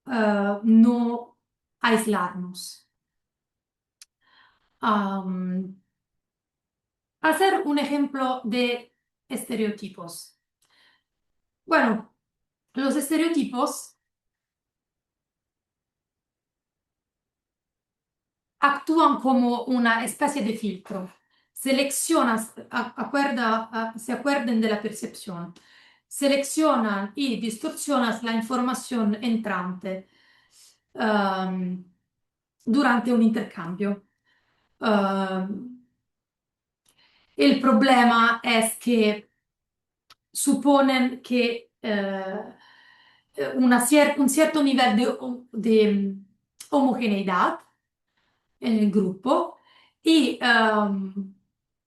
no aislarnos. Am, hacer un ejemplo de estereotipos. Bueno, los estereotipos actúan como una especie de filtro. Seleccionas, se acuerdan de la percepción. Seleccionan y distorsionas la información entrante um, durante un intercambio. El problema es que suponen que un cierto nivel de homogeneidad en el grupo y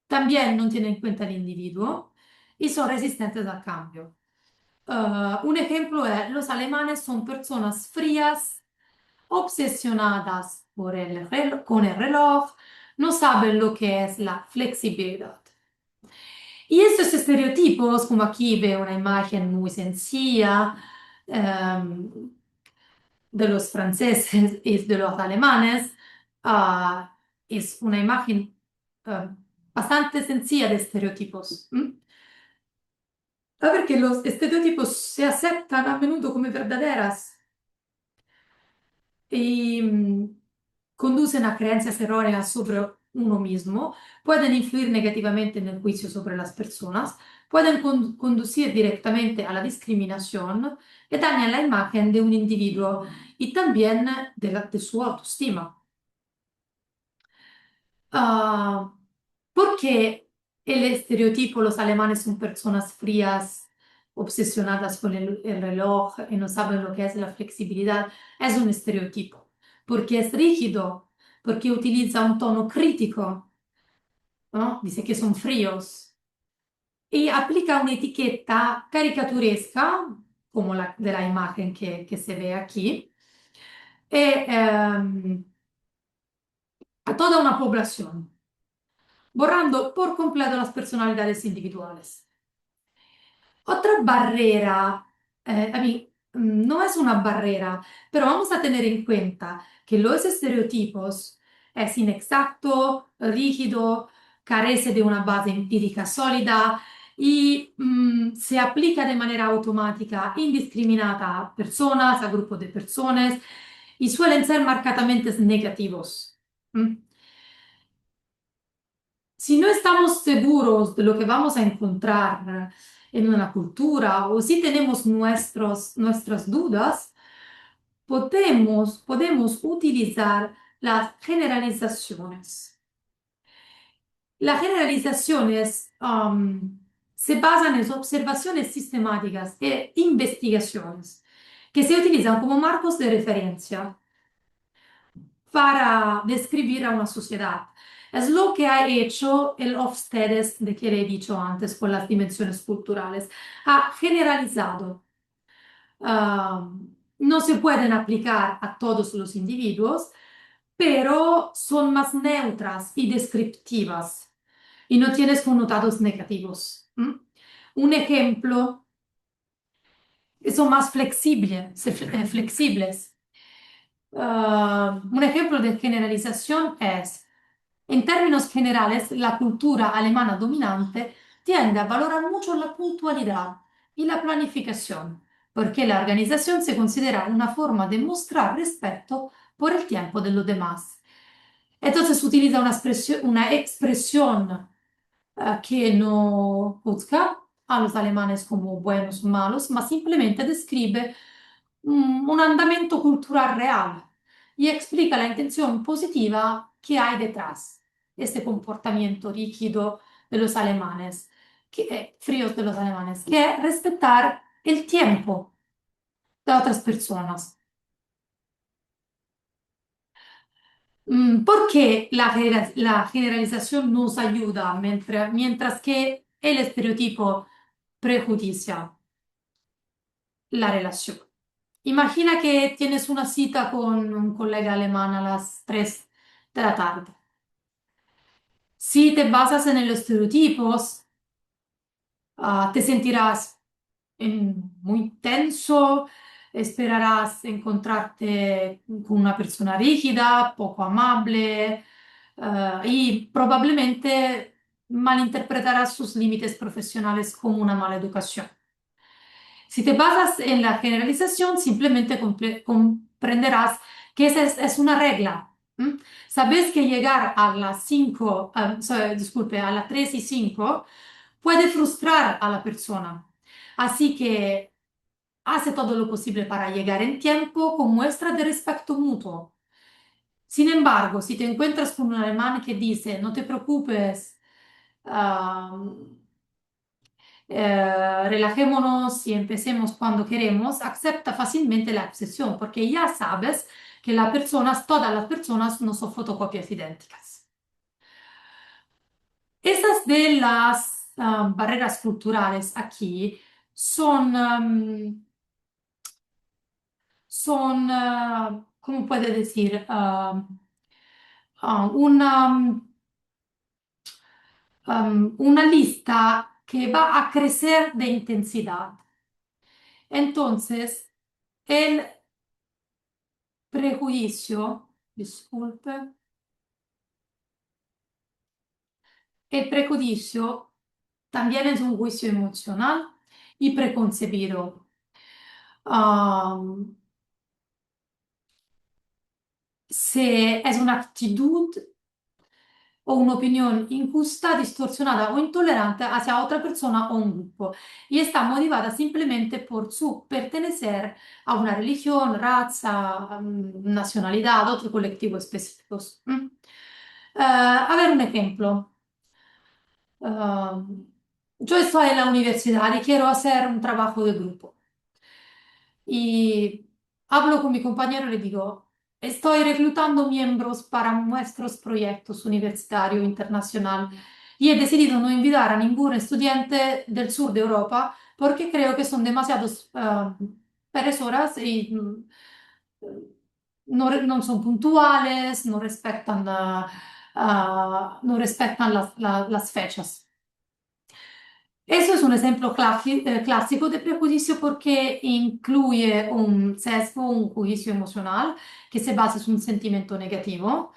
también no tienen en cuenta el individuo y son resistentes al cambio. Un ejemplo es, los alemanes son personas frías, obsesionadas con el reloj, no saben lo que es la flexibilidad. Y estos estereotipos, como aquí veo una imagen muy sencilla em, de los franceses y de los alemanes, ah, es una imagen bastante sencilla de estereotipos. Perché los estereotipos se aceptan a menudo come verdaderas y conducen a creencias erróneas sobre uno mismo, pueden influir negativamente en el juicio sobre las personas, pueden conducir directamente a la discriminación y dañan la imagen de un individuo y también de su autoestima. Ah, ¿por qué el estereotipo, los alemanes son personas frías, obsesionadas con el reloj y no saben lo que es la flexibilidad? Es un estereotipo, porque es rígido, porque utiliza un tono crítico, ¿no? Dice que son fríos y aplica una etiqueta caricaturesca, como la de la imagen que se ve aquí, e, a toda una población, borrando por completo las personalidades individuales. Otra barrera, a mí, no es una barrera, pero vamos a tener en cuenta que los estereotipos es inexacto, rígido, carece de una base empírica sólida y se aplica de manera automática, indiscriminata a personas, a grupos de personas y suelen ser marcadamente negativos. ¿Mm? Si no estamos seguros de lo que vamos a encontrar en una cultura o si tenemos nuestras dudas, podemos utilizar las generalizaciones. Las generalizaciones se basan en observaciones sistemáticas e investigaciones que se utilizan como marcos de referencia para describir a una sociedad. Es lo que ha hecho el Hofstede, de que le he dicho antes, con las dimensiones culturales. Ha generalizado. No se pueden aplicar a todos los individuos, pero son más neutras y descriptivas y no tienes connotados negativos. Un ejemplo, son más flexibles. Un ejemplo de generalización es, en términos generales, la cultura alemana dominante tiende a valorar mucho la puntualidad y la planificación, porque la organización se considera una forma de mostrar respeto por el tiempo de los demás. Entonces utiliza una expresión que no juzga a los alemanes como buenos o malos, ma simplemente describe un andamento cultural real y explica la intención positiva que hay detrás de este comportamiento rígido de los alemanes, fríos de los alemanes, que es respetar el tiempo de otras personas. ¿Por qué la generalización nos ayuda mientras que el estereotipo prejudicia la relación? Imagina que tienes una cita con un colega alemán a las 3 de la tarde. Si te basas en los estereotipos, te sentirás muy tenso, esperarás encontrarte con una persona rígida, poco amable, y probablemente malinterpretarás sus límites profesionales como una mala educación. Si te basas en la generalización, simplemente comprenderás que esa es una regla. ¿M? Sabes que llegar a las 5, disculpe, a las 3 y 5 puede frustrar a la persona. Así que hace todo lo posible para llegar en tiempo con muestra de respeto mutuo. Sin embargo, si te encuentras con un alemán que dice, no te preocupes, ah, relajémonos y empecemos cuando queremos, acepta fácilmente la obsesión, porque ya sabes que todas las personas no son fotocopias idénticas. Esas de las barreras culturales aquí son, ¿cómo puede decir? Una, una lista que va a crecer de intensidad. Entonces, el prejuicio, disculpe, el prejuicio también es un juicio emocional y preconcebido. Um, es una actitud o un'opinión injusta, distorsionada o intolerante hacia otra persona o un grupo y está motivada simplemente por su pertenecer a una religión, raza, nacionalidad, otro colectivo específico. A ver un ejemplo. Yo estoy en la universidad y quiero hacer un trabajo de grupo. Y hablo con mi compañero y le digo, estoy reclutando miembros para nuestros proyectos universitario internacional y he decidido no invitar a ningún estudiante del sur de Europa porque creo que son demasiados perezoras y no son puntuales, no respetan las fechas. Eso es un ejemplo clásico de prejuicio porque incluye un sesgo, un juicio emocional que se basa en un sentimiento negativo,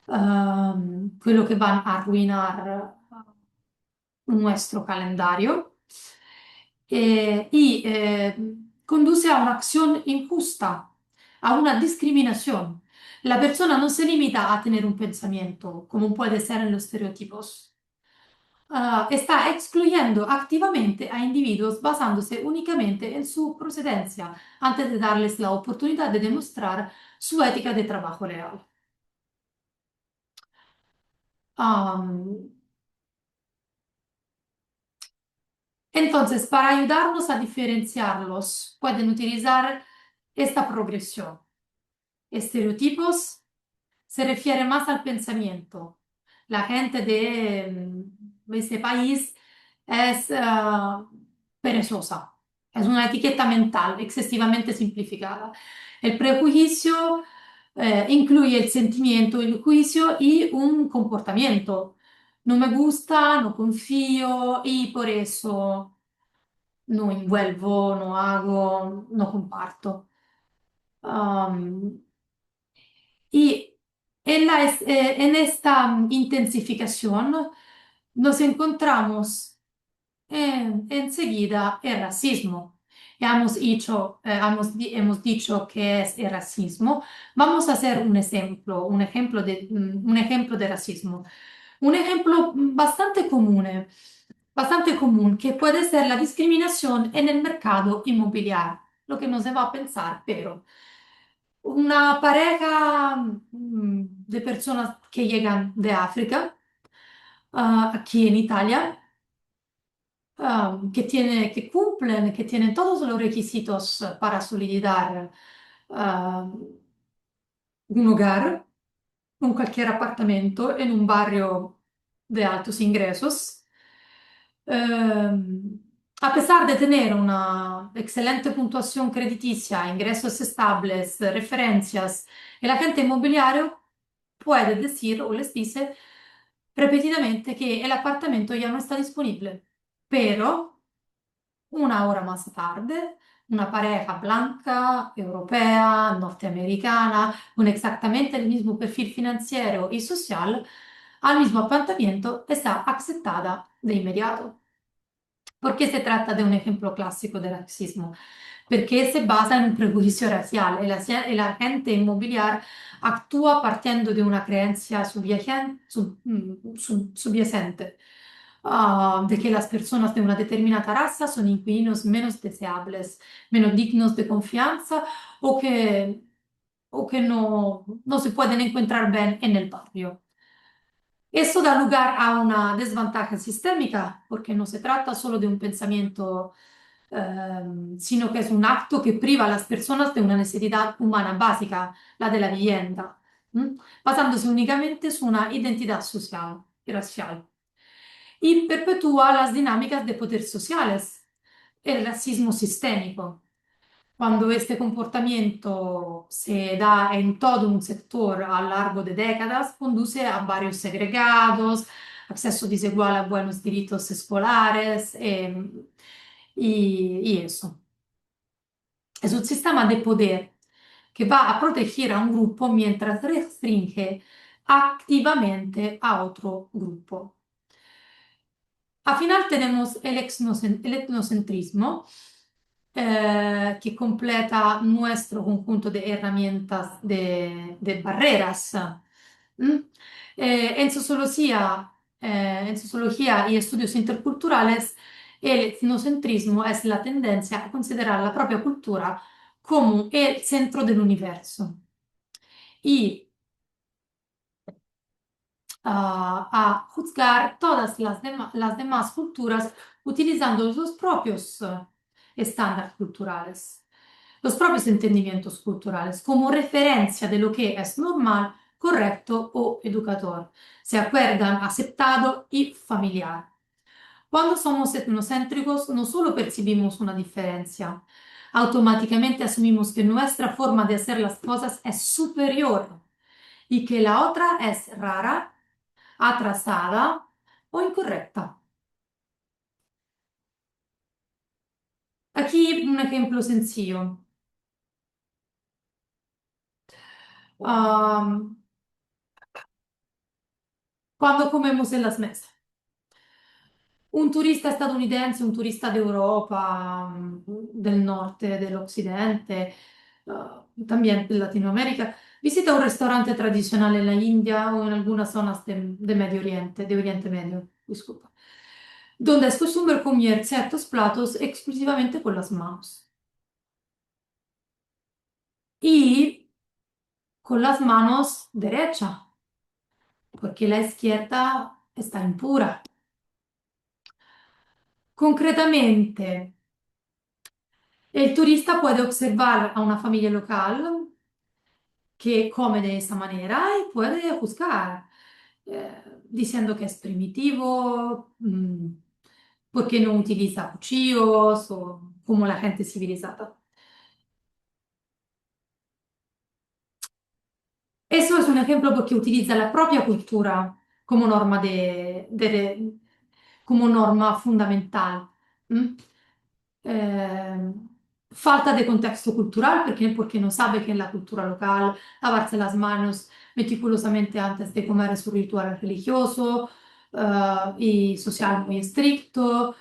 quello que va a arruinar nuestro calendario y conduce a una acción injusta, a una discriminación. La persona no se limita a tener un pensamiento, como puede ser en los estereotipos. Está excluyendo activamente a individuos basándose únicamente en su procedencia, antes de darles la oportunidad de demostrar su ética de trabajo real. Am, entonces, para ayudarnos a diferenciarlos, pueden utilizar esta progresión. Estereotipos se refiere más al pensamiento. La gente de ese país es perezosa, es una etiqueta mental excesivamente simplificada. El prejuicio incluye el sentimiento, el juicio y un comportamiento. No me gusta, no confío y por eso no envuelvo, no hago, no comparto. Um, y en esta intensificación nos encontramos enseguida el racismo. hemos dicho que es el racismo. Vamos a hacer un ejemplo de racismo. Un ejemplo bastante común, que puede ser la discriminación en el mercado inmobiliario. Lo que no se va a pensar, pero una pareja de personas que llegan de África, aquí en Italia, que cumplen, que tienen todos los requisitos para solicitar ah, un hogar, un cualquier apartamento en un barrio de altos ingresos. A pesar de tener una excelente puntuación crediticia, ingresos estables, referencias, el agente inmobiliario puede decir o les dice repetidamente que el apartamento ya no está disponible, pero una hora más tarde, una pareja blanca, europea, norteamericana, con exactamente el mismo perfil financiero y social, al mismo apartamento está aceptada de inmediato. ¿Por qué se trata de un ejemplo clásico de racismo? Porque se basa en un prejuicio racial. El agente inmobiliario actúa partiendo de una creencia subyacente, de que las personas de una determinada raza son inquilinos menos deseables, menos dignos de confianza o que no se pueden encontrar bien en el barrio. Eso da lugar a una desventaja sistémica, porque no se trata solo de un pensamiento, sino que es un acto que priva a las personas de una necesidad humana básica, la de la vivienda, basándose únicamente su una identidad social y racial. Y perpetúa las dinámicas de poder sociales, el racismo sistémico. Cuando este comportamiento se da en todo un sector a lo largo de décadas, conduce a barrios segregados, acceso desigual a buenos derechos escolares y eso. Es un sistema de poder que va a proteger a un grupo mientras restringe activamente a otro grupo. Al final tenemos el etnocentrismo, que completa nuestro conjunto de herramientas de barreras. ¿Mm? En sociología y estudios interculturales, el etnocentrismo es la tendencia a considerar la propia cultura como el centro del universo y a juzgar todas las demás culturas utilizando los propios estándares culturales, los propios entendimientos culturales como referencia de lo que es normal, correcto o educador, se acuerdan, aceptado y familiar. Cuando somos etnocéntricos, no solo percibimos una diferencia, automáticamente asumimos que nuestra forma de hacer las cosas es superior y que la otra es rara, atrasada o incorrecta. Aquí un ejemplo sencillo. Am, Cuando comemos en las mesas. Un turista estadounidense, un turista de Europa, del norte, del occidente, también de Latinoamérica, visita un restaurante tradicional en la India o en algunas zonas de Medio Oriente, de Oriente Medio, disculpa, donde es costumbre comer ciertos platos exclusivamente con las manos y con las manos derechas, porque la izquierda está impura. Concretamente, el turista puede observar a una familia local que come de esa manera y puede juzgar, diciendo que es primitivo, porque no utiliza cuchillos o como la gente civilizada. Eso es un ejemplo porque utiliza la propia cultura como norma, como norma fundamental. ¿M? Eh, Falta de contexto cultural porque no sabe que en la cultura local lavarse las manos meticulosamente antes de comer es un ritual religioso y social muy estricto.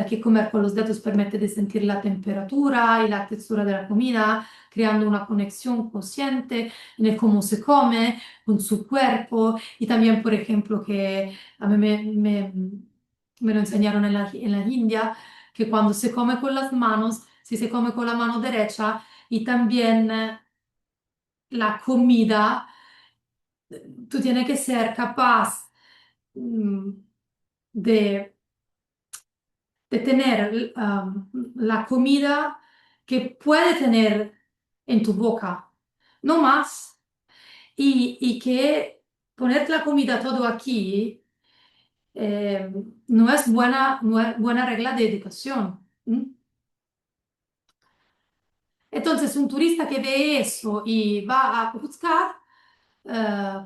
que comer con los dedos permite de sentir la temperatura y la textura de la comida, creando una conexión consciente en el cómo se come, con su cuerpo. Y también, por ejemplo, que a mí me lo enseñaron en la India, que cuando se come con las manos, si se come con la mano derecha y también la comida, tú tienes que ser capaz mm, de, de tener la comida que puede tener en tu boca, no más. Y que ponerte la comida todo aquí eh, no es buena regla de educación. ¿M? Entonces, un turista que ve eso y va a juzgar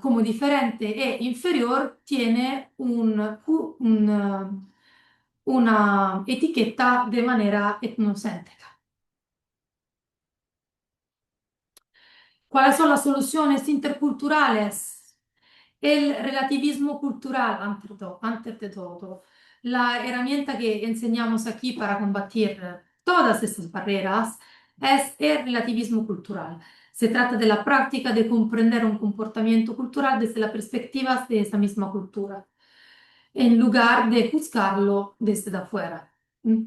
como diferente e inferior, tiene una etiqueta de manera etnocéntrica. ¿Cuáles son las soluciones interculturales? El relativismo cultural, antes de todo. La herramienta que enseñamos aquí para combatir todas estas barreras es el relativismo cultural. Se trata de la práctica de comprender un comportamiento cultural desde la perspectiva de esa misma cultura, en lugar de juzgarlo desde afuera. ¿Mm?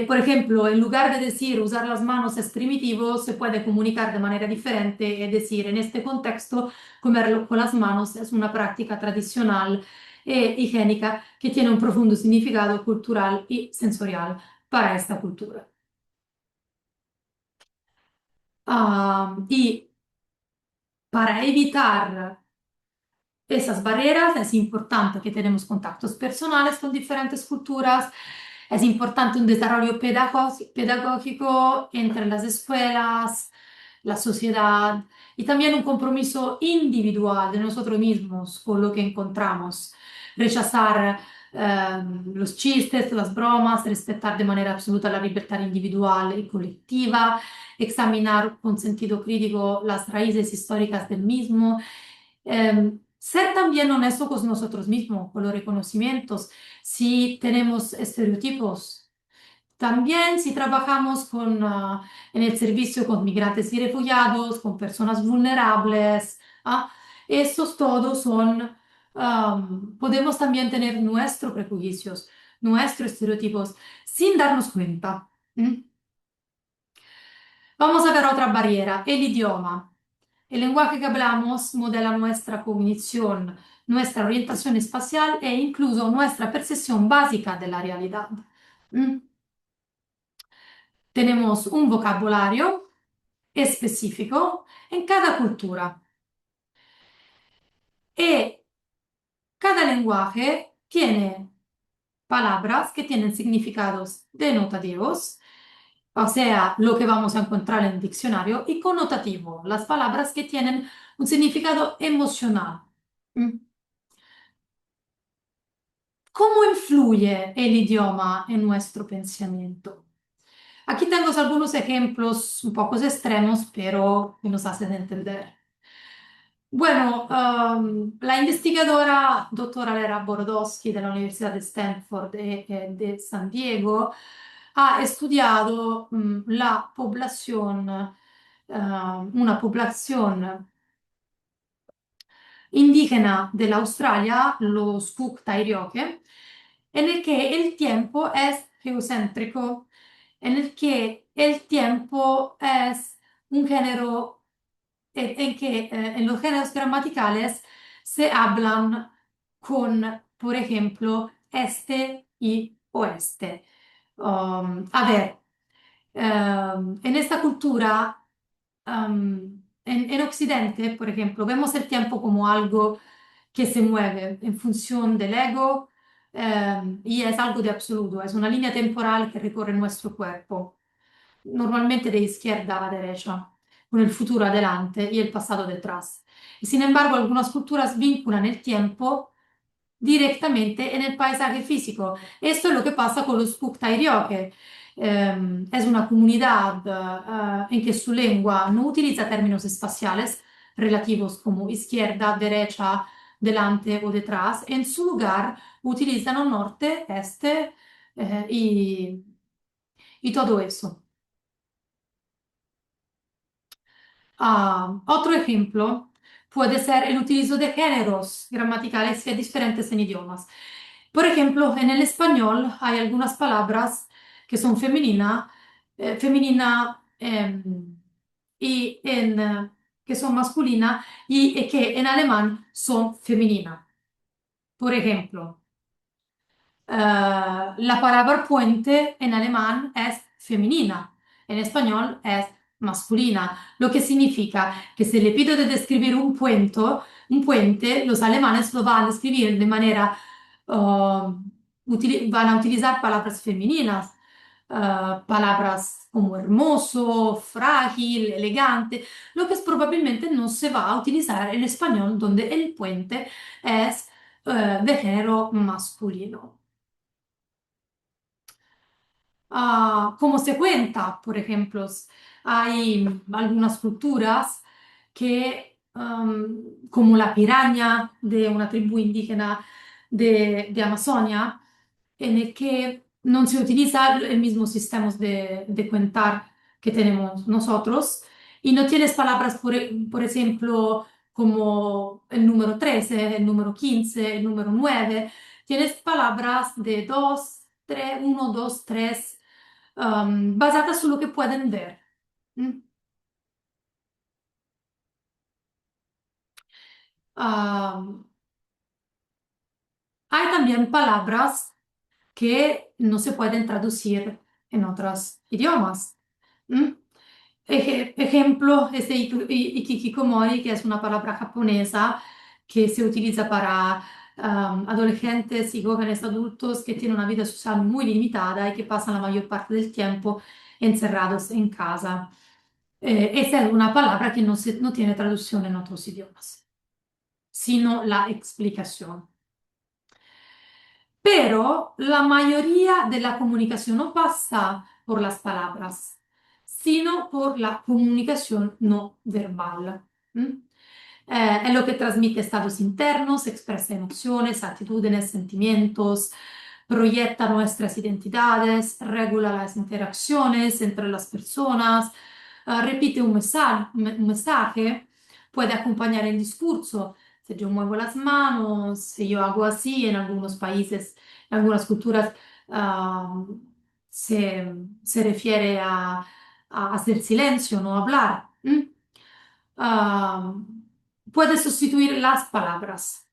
Por ejemplo, en lugar de decir usar las manos es primitivo, se puede comunicar de manera diferente y decir en este contexto comerlo con las manos es una práctica tradicional e higiénica que tiene un profundo significado cultural y sensorial para esta cultura. Y para evitar esas barreras es importante que tenemos contactos personales con diferentes culturas. Es importante un desarrollo pedagógico entre las escuelas, la sociedad y también un compromiso individual de nosotros mismos con lo que encontramos. Rechazar los chistes, las bromas, respetar de manera absoluta la libertad individual y colectiva, examinar con sentido crítico las raíces históricas del mismo. Ser también honesto con nosotros mismos, con los reconocimientos, si tenemos estereotipos. También si trabajamos en el servicio con migrantes y refugiados, con personas vulnerables, ¿ah? Estos todos son, podemos también tener nuestros prejuicios, nuestros estereotipos, sin darnos cuenta. ¿Mm? Vamos a ver otra barrera, el idioma. El lenguaje que hablamos modela nuestra cognición, nuestra orientación espacial e incluso nuestra percepción básica de la realidad. ¿Mm? Tenemos un vocabulario específico en cada cultura y cada lenguaje tiene palabras que tienen significados denotativos, o sea, lo que vamos a encontrar en el diccionario, y connotativo, las palabras que tienen un significado emocional. ¿Mm? ¿Cómo influye el idioma en nuestro pensamiento? Aquí tengo algunos ejemplos un poco extremos, pero que nos hacen entender. Bueno, la investigadora doctora Lera Borodowski de la Universidad de Stanford de San Diego ha estudiado la población, una población indígena de la Australia, los Cook-Tairioque, en el que el tiempo es geocéntrico, en el que el tiempo es un género en que en los géneros gramaticales se hablan con, por ejemplo, este y oeste. A ver, en esta cultura, en Occidente, por ejemplo, vemos el tiempo como algo que se mueve en función del ego y es algo de absoluto, es una línea temporal que recorre nuestro cuerpo, normalmente de izquierda a derecha, con el futuro adelante y el pasado detrás. Y sin embargo, algunas culturas vinculan el tiempo directamente en el paisaje físico. Esto es lo que pasa con los Kuuk-Tairioque, que es una comunidad en que su lengua no utiliza términos espaciales relativos como izquierda, derecha, delante o detrás. En su lugar utilizan norte, este y todo eso. Otro ejemplo puede ser el utilizo de géneros gramaticales diferentes en idiomas. Por ejemplo, en el español hay algunas palabras que son femenina y que son masculina y que en alemán son femenina. Por ejemplo, la palabra puente en alemán es femenina, en español es masculina, lo que significa que si le pido de describir un puente, los alemanes lo van a describir de manera, van a utilizar palabras femeninas, palabras como hermoso, frágil, elegante, lo que probablemente no se va a utilizar en español, donde el puente es de género masculino. Como se cuenta, por ejemplo, hay algunas culturas que, como la piraña de una tribu indígena de Amazonia, en el que no se utiliza el mismo sistema de contar que tenemos nosotros y no tienes palabras, por ejemplo, como el número 13, el número 15, el número 9. Tienes palabras de 2, 3, 1, 2, 3, basadas su lo que pueden ver. ¿Mm? Um, Hay también palabras que no se pueden traducir en otros idiomas. ¿Mm? Ejemplo es de ikikomori, que es una palabra japonesa que se utiliza para adolescentes y jóvenes adultos que tienen una vida social muy limitada y que pasan la mayor parte del tiempo encerrados en casa. Esa es una palabra que no tiene traducción en otros idiomas, sino la explicación. Pero la mayoría de la comunicación no pasa por las palabras, sino por la comunicación no verbal. ¿Mm? Es lo que transmite estados internos, expresa emociones, actitudes, sentimientos, proyecta nuestras identidades, regula las interacciones entre las personas, repite un mensaje, puede acompañar el discurso. Si yo muevo las manos, si yo hago así, en algunos países, en algunas culturas, ah, se refiere a hacer silencio, no hablar. Ah, Puede sustituir las palabras.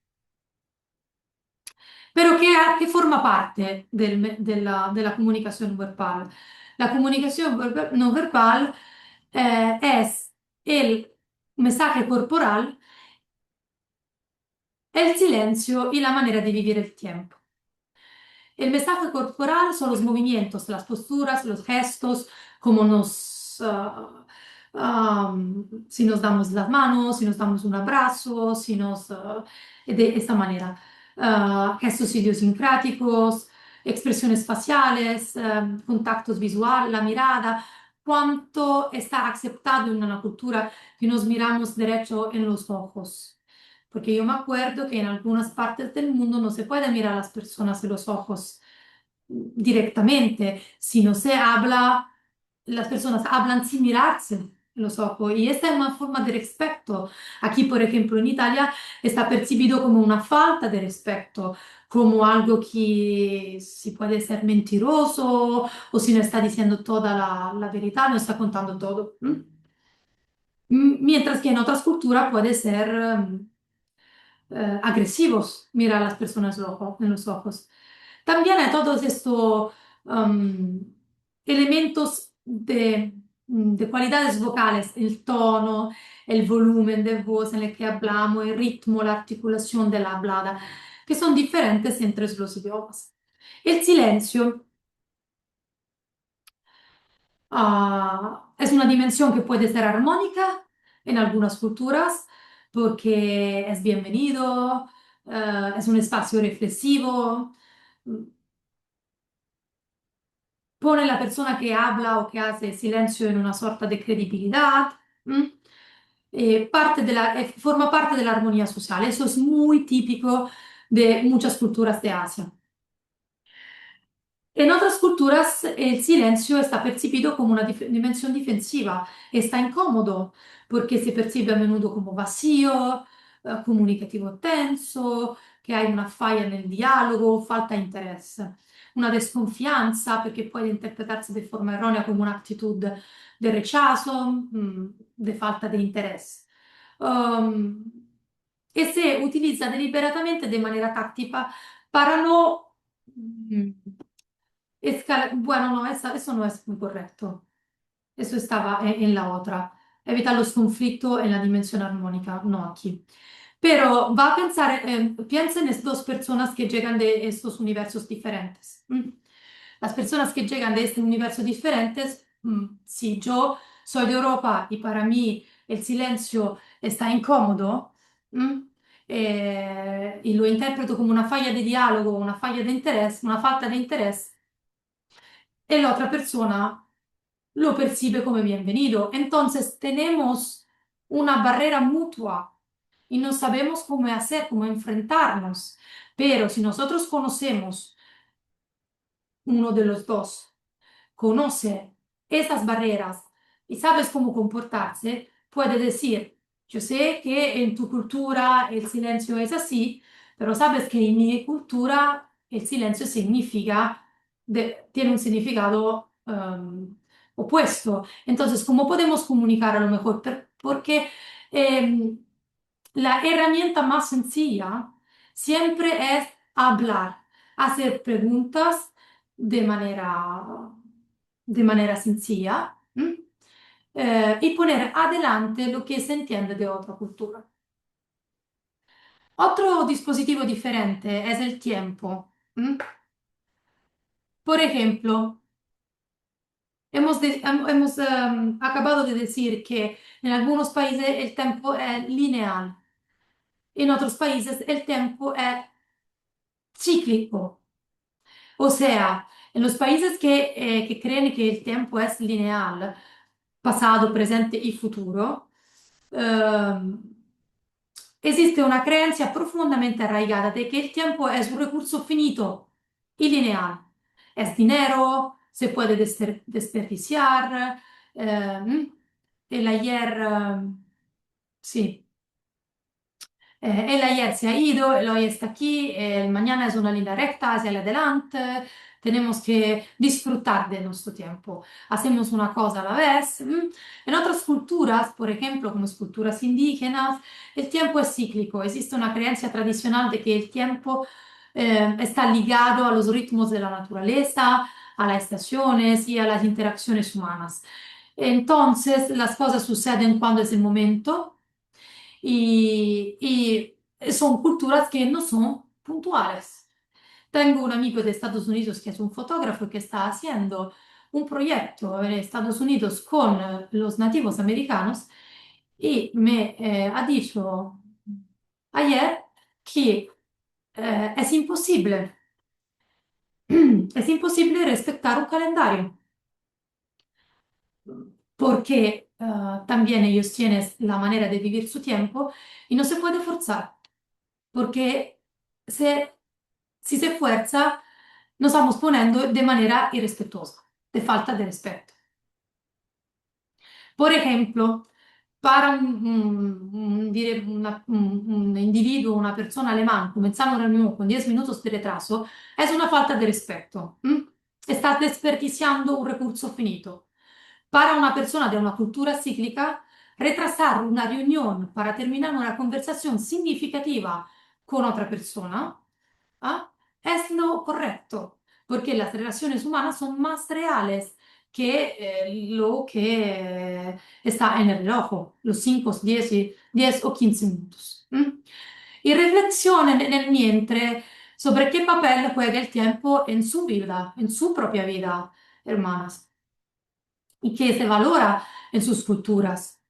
Pero ¿qué forma parte de la comunicación verbal? La comunicación no verbal es el mensaje corporal, el silencio y la manera de vivir el tiempo. El mensaje corporal son los movimientos, las posturas, los gestos, como si nos damos las manos, si nos damos un abrazo, de esta manera. Gestos idiosincráticos, expresiones faciales, contactos visuales, la mirada, cuánto está aceptado en una cultura que nos miramos derecho en los ojos. Porque yo me acuerdo que en algunas partes del mundo no se puede mirar a las personas en los ojos directamente, sino se habla, las personas hablan sin mirarse en los ojos y esta es una forma de respeto. Aquí, por ejemplo, en Italia está percibido como una falta de respeto, como algo que si puede ser mentiroso o si no está diciendo toda la verdad, no está contando todo. Mientras que en otras culturas puede ser agresivos mirar a las personas en los ojos. También hay todos estos elementos de cualidades vocales, el tono, el volumen de voz en el que hablamos, el ritmo, la articulación de la hablada, que son diferentes entre los idiomas. El silencio es una dimensión que puede ser armónica en algunas culturas porque es bienvenido, es un espacio reflexivo, pone la persona que habla o que hace silencio en una sorta de credibilidad. ¿M? forma parte de la armonía social. Eso es muy típico de muchas culturas de Asia. En otras culturas el silencio está percibido como una dimensión defensiva, está incómodo porque se percibe a menudo como vacío, comunicativo tenso, que hay una falla nel dialogo, falta de interés, una desconfianza perché puede interpretarse de forma errónea como una actitud de rechazo, de falta de interés. Um, e se utilizza deliberatamente de manera táctica para no bueno, no, eso no es muy correcto. Eso estaba en la otra. Evita los conflictos en la dimensión armónica, no aquí. Pero va a pensar, piensa en estas dos personas que llegan de estos universos diferentes. Las personas que llegan de este universo diferentes, si yo soy de Europa y para mí el silencio está incómodo, ¿m? Y lo interpreto como una falla de diálogo, una falla de interés, una falta de interés, y la otra persona lo percibe como bienvenido. Entonces tenemos una barrera mutua y no sabemos cómo hacer, cómo enfrentarnos. Pero si nosotros conocemos uno de los dos, conoce esas barreras y sabes cómo comportarse, puede decir, yo sé que en tu cultura el silencio es así, pero sabes que en mi cultura el silencio significa, tiene un significado opuesto. Entonces, ¿cómo podemos comunicar a lo mejor? Porque em, la herramienta más sencilla siempre es hablar, hacer preguntas de manera sencilla, y poner adelante lo que se entiende de otra cultura. Otro dispositivo diferente es el tiempo. Por ejemplo, hemos acabado de decir que en algunos países el tiempo es lineal, en otros países el tiempo es cíclico. O sea, en los países que creen que el tiempo es lineal, pasado, presente y futuro, ehm, existe una creencia profundamente arraigada de que el tiempo es un recurso finito y lineal. Es dinero, se puede desperdiciar, el ayer, sí. El ayer se ha ido, el hoy está aquí, el mañana es una línea recta hacia adelante. Tenemos que disfrutar de nuestro tiempo. Hacemos una cosa a la vez. En otras culturas, por ejemplo, como culturas indígenas, el tiempo es cíclico. Existe una creencia tradicional de que el tiempo está ligado a los ritmos de la naturaleza, a las estaciones y a las interacciones humanas. Entonces, las cosas suceden cuando es el momento y son culturas que no son puntuales. Tengo un amigo de Estados Unidos que es un fotógrafo que está haciendo un proyecto en Estados Unidos con los nativos americanos y me ha dicho ayer que es imposible, es imposible respetar un calendario porque también ellos tienen la manera de vivir su tiempo y no se puede forzar. Porque se, si se fuerza, nos estamos poniendo de manera irrespetuosa, de falta de respeto. Por ejemplo, para un individuo, una persona alemán, comenzar una reunión con 10 minutos de retraso es una falta de respeto. Estás desperdiciando un recurso finito. Para una persona de una cultura cíclica, retrasar una reunión para terminar una conversación significativa con otra persona, ¿ah? Es lo correcto, porque las relaciones humanas son más reales que lo que está en el reloj, los 5, 10, 10 o 15 minutos. Y reflexionen en el mientras sobre qué papel juega el tiempo en su vida, en su propia vida, hermanas, y qué se valora en sus culturas.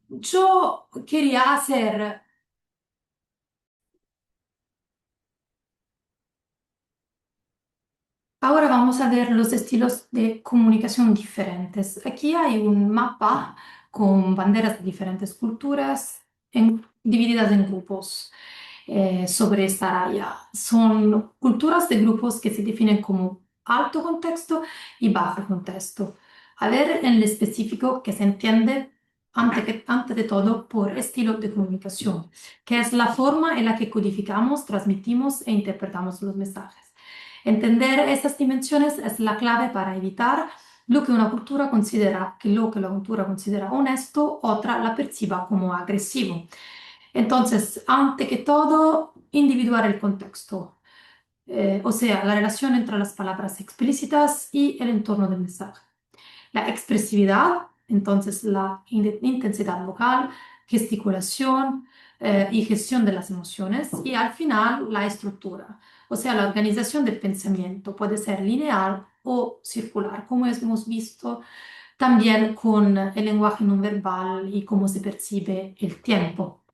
Yo quería hacer. Ahora vamos a ver los estilos de comunicación diferentes. Aquí hay un mapa con banderas de diferentes culturas divididas en grupos sobre esta raya. Son culturas de grupos que se definen como alto contexto y bajo contexto. A ver en lo específico que se entiende antes de todo por estilo de comunicación, que es la forma en la que codificamos, transmitimos e interpretamos los mensajes. Entender estas dimensiones es la clave para evitar lo que una cultura considera, que lo que la cultura considera honesto, otra la perciba como agresivo. Entonces, antes que todo, individuar el contexto, o sea, la relación entre las palabras explícitas y el entorno del mensaje. La expresividad, entonces la intensidad vocal, gesticulación y gestión de las emociones. Y al final, la estructura, o sea, la organización del pensamiento puede ser lineal o circular, como hemos visto también con el lenguaje no verbal y cómo se percibe el tiempo.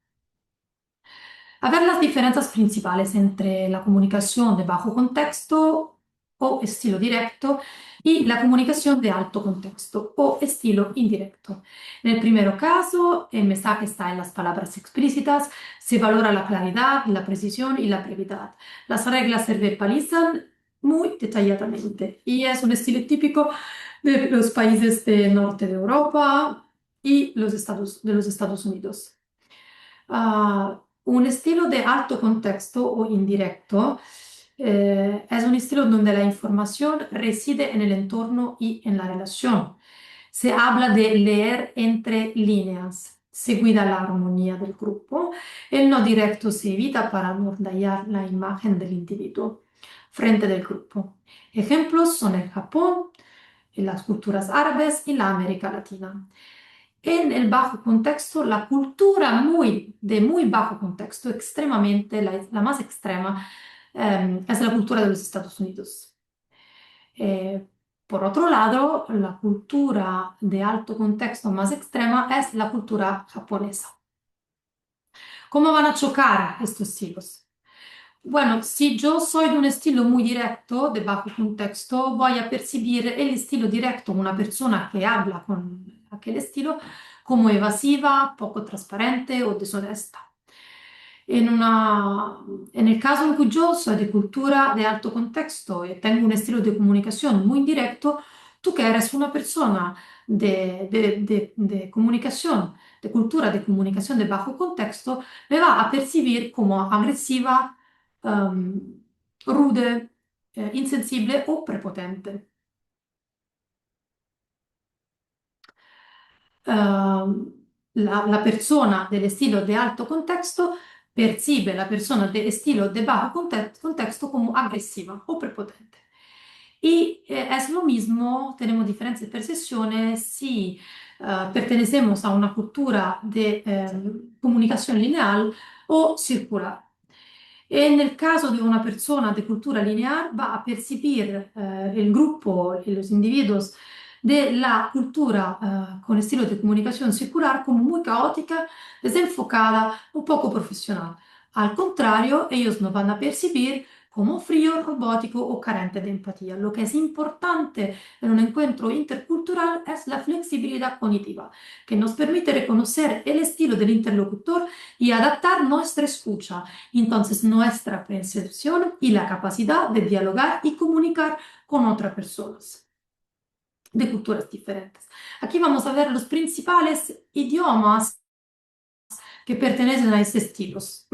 A ver las diferencias principales entre la comunicación de bajo contexto o estilo directo y la comunicación de alto contexto o estilo indirecto. En el primer caso, el mensaje está en las palabras explícitas, se valora la claridad, la precisión y la brevedad. Las reglas se verbalizan muy detalladamente y es un estilo típico de los países del norte de Europa y de los Estados Unidos. Un estilo de alto contexto o indirecto es un estilo donde la información reside en el entorno y en la relación. Se habla de leer entre líneas, se cuida la armonía del grupo. El no directo se evita para no dañar la imagen del individuo frente del grupo. Ejemplos son el Japón, las culturas árabes y la América Latina. En el bajo contexto, la cultura de muy bajo contexto, extremadamente, la más extrema, es la cultura de los Estados Unidos. Eh, por otro lado, la cultura de alto contexto más extrema es la cultura japonesa. ¿Cómo van a chocar estos estilos? Bueno, si yo soy de un estilo muy directo, de bajo contexto, voy a percibir el estilo directo, una persona que habla con aquel estilo, como evasiva, poco transparente o deshonesta. En el caso en que yo soy de cultura de alto contexto y tengo un estilo de comunicación muy directo, tú que eres una persona de comunicación, de cultura de comunicación de bajo contexto, me va a percibir como agresiva, um, rude, insensible o prepotente. La persona del estilo de alto contexto percibe la persona de estilo de bajo contexto como agresiva o prepotente. Y es lo mismo, tenemos diferentes percepciones si pertenecemos a una cultura de comunicación lineal o circular. En el caso de una persona de cultura lineal, va a percibir el grupo y los individuos de la cultura con estilo de comunicación circular como muy caótica, desenfocada, un poco profesional. Al contrario, ellos nos van a percibir como frío, robótico o carente de empatía. Lo que es importante en un encuentro intercultural es la flexibilidad cognitiva, que nos permite reconocer el estilo del interlocutor y adaptar nuestra escucha, entonces nuestra percepción y la capacidad de dialogar y comunicar con otras personas de culturas diferentes. Aquí vamos a ver los principales idiomas que pertenecen a estos estilos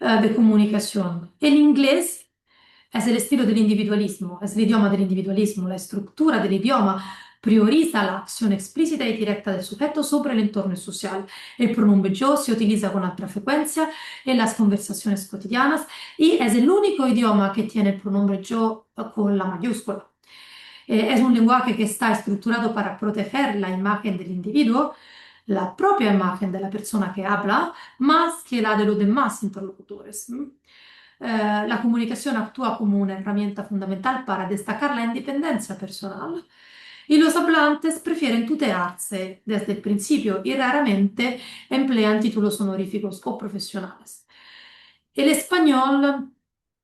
de comunicación. El inglés es el estilo del individualismo, es el idioma del individualismo. La estructura del idioma prioriza la acción explícita y directa del sujeto sobre el entorno social. El pronombre yo se utiliza con alta frecuencia en las conversaciones cotidianas y es el único idioma que tiene el pronombre yo con la mayúscula. Es un lenguaje que está estructurado para proteger la imagen del individuo, la propia imagen de la persona que habla, más que la de los demás interlocutores. La comunicación actúa como una herramienta fundamental para destacar la independencia personal y los hablantes prefieren tutearse desde el principio y raramente emplean títulos honoríficos o profesionales. El español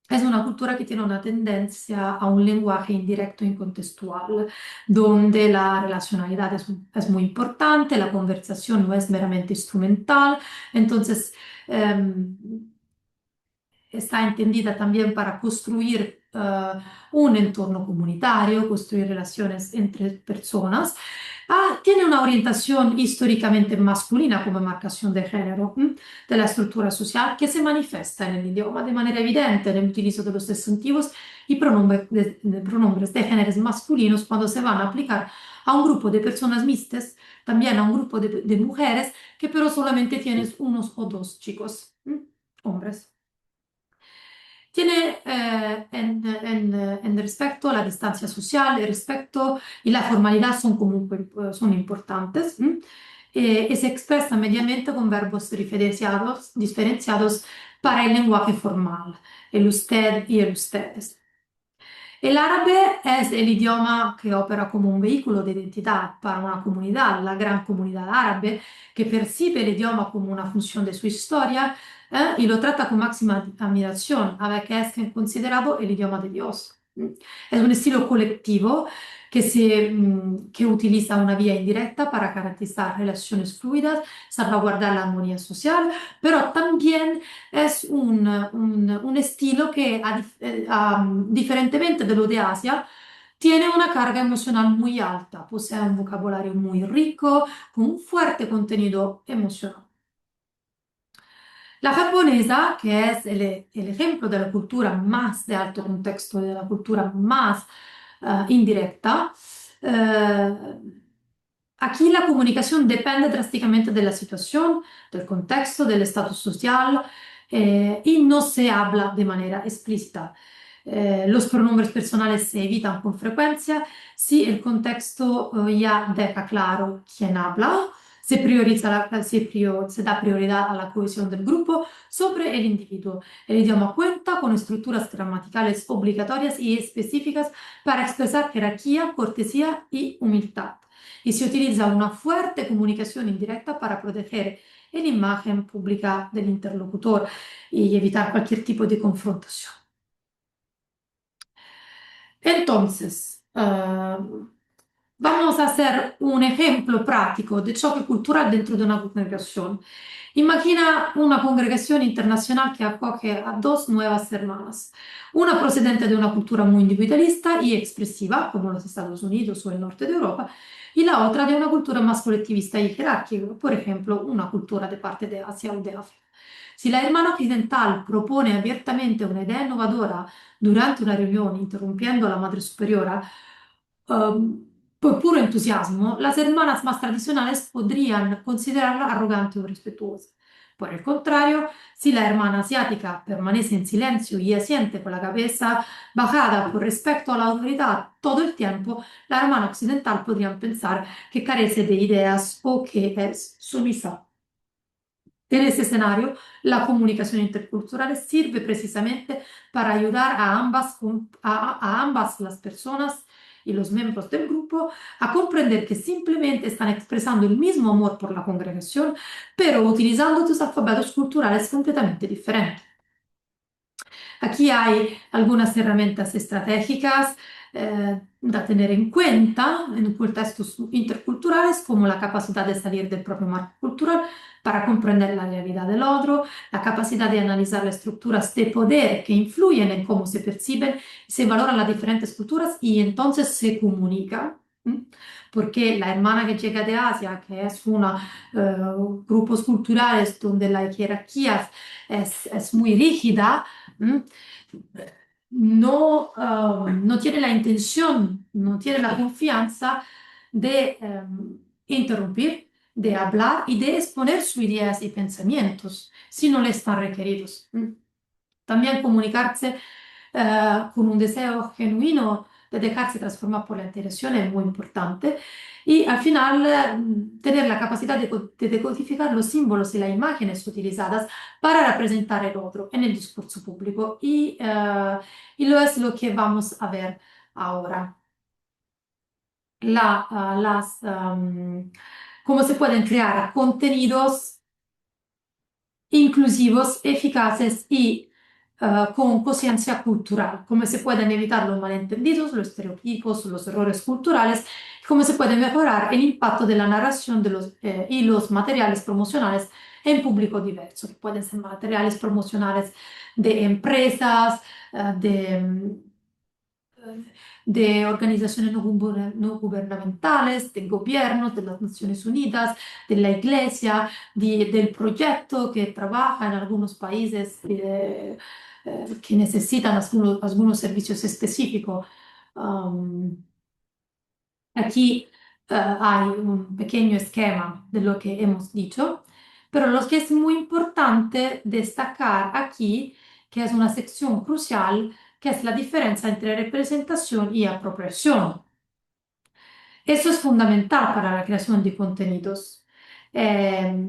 es una cultura que tiene una tendencia a un lenguaje indirecto e incontextual, donde la relacionalidad es muy importante, la conversación no es meramente instrumental, entonces em, está entendida también para construir un entorno comunitario, construir relaciones entre personas. Tiene una orientación históricamente masculina como marcación de género de la estructura social que se manifiesta en el idioma de manera evidente en el utilizo de los sustantivos y pronombres de géneros masculinos cuando se van a aplicar a un grupo de personas mixtas, también a un grupo de mujeres que pero solamente tienes unos o dos chicos, hombres. Tiene en respecto a la distancia social, el respeto y la formalidad son comunque son importantes y se expresa mediamente con verbos diferenciados para el lenguaje formal, el usted y el ustedes. El árabe es el idioma que opera como un vehículo de identidad para una comunidad, la gran comunidad árabe, que percibe el idioma como una función de su historia y lo trata con máxima admiración, a ver que es considerado el idioma de Dios. Es un estilo colectivo que utiliza una vía indirecta para garantizar relaciones fluidas, salvaguardar la armonía social, pero también es un estilo que, diferentemente de lo de Asia, tiene una carga emocional muy alta, posee un vocabulario muy rico, con un fuerte contenido emocional. La japonesa, que es el ejemplo de la cultura más de alto contexto, de la cultura más indirecta, eh, aquí la comunicación depende drásticamente de la situación, del contexto, del estatus social y no se habla de manera explícita. Los pronombres personales se evitan con frecuencia si el contexto ya deja claro quién habla, se da prioridad a la cohesión del grupo sobre el individuo. El idioma cuenta con estructuras gramaticales obligatorias y específicas para expresar jerarquía, cortesía y humildad y se utiliza una fuerte comunicación indirecta para proteger la imagen pública del interlocutor y evitar cualquier tipo de confrontación. Entonces, vamos a hacer un ejemplo práctico de choque cultural dentro de una congregación. Imagina una congregación internacional que acoge a dos nuevas hermanas, una procedente de una cultura muy individualista y expresiva, como los Estados Unidos o el norte de Europa, y la otra de una cultura más colectivista y jerárquica, por ejemplo, una cultura de parte de Asia o de África. Si la hermana occidental propone abiertamente una idea innovadora durante una reunión, interrumpiendo a la madre superiora, por puro entusiasmo, las hermanas más tradicionales podrían considerarla arrogante o respetuosa. Por el contrario, si la hermana asiática permanece en silencio y asiente con la cabeza bajada por respecto a la autoridad todo el tiempo, la hermana occidental podría pensar que carece de ideas o que es sumisa. En este escenario, la comunicación intercultural sirve precisamente para ayudar a ambas las personas y los miembros del grupo a comprender que simplemente están expresando el mismo amor por la congregación, pero utilizando dos alfabetos culturales completamente diferentes. Aquí hay algunas herramientas estratégicas da tener en cuenta en contextos interculturales, como la capacidad de salir del propio marco cultural para comprender la realidad del otro, la capacidad de analizar las estructuras de poder que influyen en cómo se perciben, se valoran las diferentes culturas y entonces se comunican. Porque la hermana que llega de Asia, que es una grupos culturales donde la jerarquía es muy rígida, no, no tiene la intención, no tiene la confianza de interrumpir, de hablar y de exponer sus ideas y pensamientos si no le están requeridos. También comunicarse con un deseo genuino de dejarse transformar por la interacción es muy importante y al final tener la capacidad de decodificar los símbolos y las imágenes utilizadas para representar el otro en el discurso público y lo es lo que vamos a ver ahora. Cómo se pueden crear contenidos inclusivos, eficaces y con conciencia cultural, cómo se pueden evitar los malentendidos, los estereotipos, los errores culturales, cómo se puede mejorar el impacto de la narración y los materiales promocionales en público diverso, que pueden ser materiales promocionales de empresas, de organizaciones no gubernamentales, de gobiernos, de las Naciones Unidas, de la Iglesia, del proyecto que trabaja en algunos países que necesitan algunos servicios específicos. Um, Aquí hay un pequeño esquema de lo que hemos dicho, pero lo que es muy importante destacar aquí, que es una sección crucial, que es la diferencia entre representación y apropiación. Eso es fundamental para la creación de contenidos. Eh,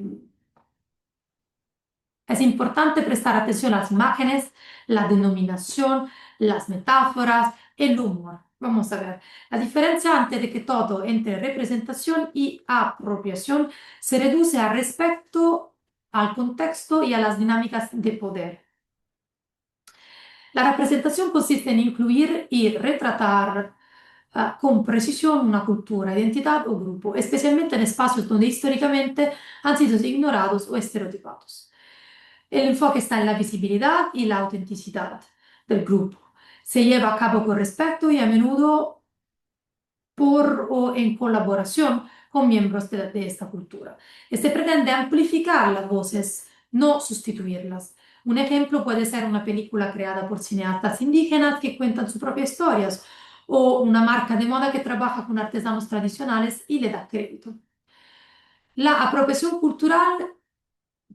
es importante prestar atención a las imágenes, la denominación, las metáforas, el humor. Vamos a ver. La diferencia antes de que todo entre representación y apropiación se reduce al respecto al contexto y a las dinámicas de poder. La representación consiste en incluir y retratar con precisión una cultura, identidad o grupo, especialmente en espacios donde históricamente han sido ignorados o estereotipados. El enfoque está en la visibilidad y la autenticidad del grupo. Se lleva a cabo con respeto y a menudo por o en colaboración con miembros de esta cultura. Y se pretende amplificar las voces, no sustituirlas. Un ejemplo puede ser una película creada por cineastas indígenas que cuentan sus propias historias o una marca de moda que trabaja con artesanos tradicionales y le da crédito. La apropiación cultural,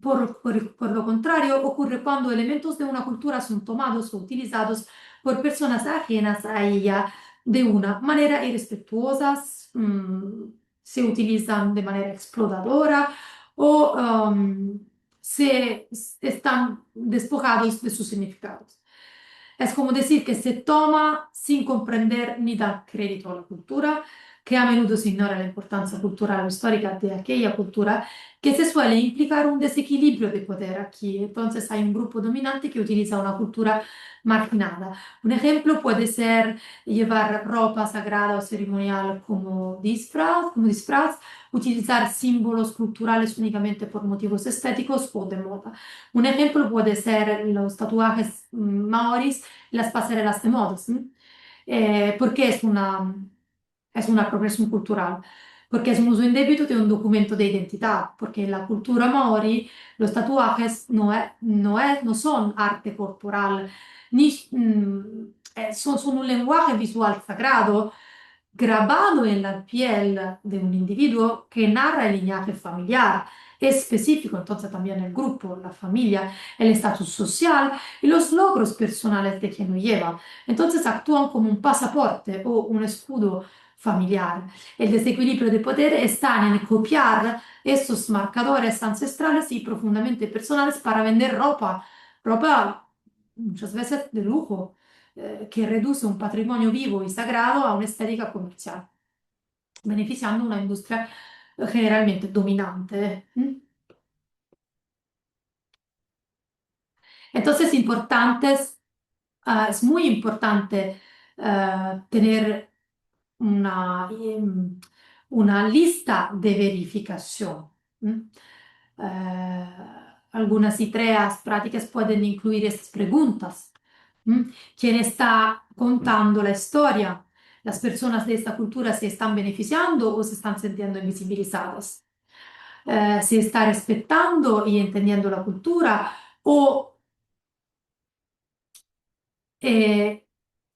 por lo contrario, ocurre cuando elementos de una cultura son tomados o utilizados por personas ajenas a ella de una manera irrespetuosa, se utilizan de manera explotadora o se están despojados de sus significados. Es como decir que se toma sin comprender ni dar crédito a la cultura, que a menudo se ignora la importancia cultural o histórica de aquella cultura, que se suele implicar un desequilibrio de poder aquí. Entonces hay un grupo dominante que utiliza una cultura marginada. Un ejemplo puede ser llevar ropa sagrada o ceremonial como disfraz, utilizar símbolos culturales únicamente por motivos estéticos o de moda. Un ejemplo puede ser los tatuajes maoris, las pasarelas de modas, ¿sí? Porque es una apropiación cultural, porque es un uso indebito de un documento de identidad, porque en la cultura maori los tatuajes no son arte corporal, son un lenguaje visual sagrado grabado en la piel de un individuo que narra el linaje familiar específico, entonces también el grupo, la familia, el estatus social y los logros personales de quien lo lleva. Entonces actúan como un pasaporte o un escudo familiar. El desequilibrio de poder está en copiar estos marcadores ancestrales y profundamente personales para vender ropa muchas veces de lujo, que reduce un patrimonio vivo y sagrado a una estética comercial, beneficiando una industria generalmente dominante. Entonces, es muy importante tener una lista de verificación. ¿Mm? Algunas ideas prácticas pueden incluir estas preguntas. ¿Quién está contando la historia? ¿Las personas de esta cultura se están beneficiando o se están sintiendo invisibilizadas? ¿Se está respetando y entendiendo la cultura o eh,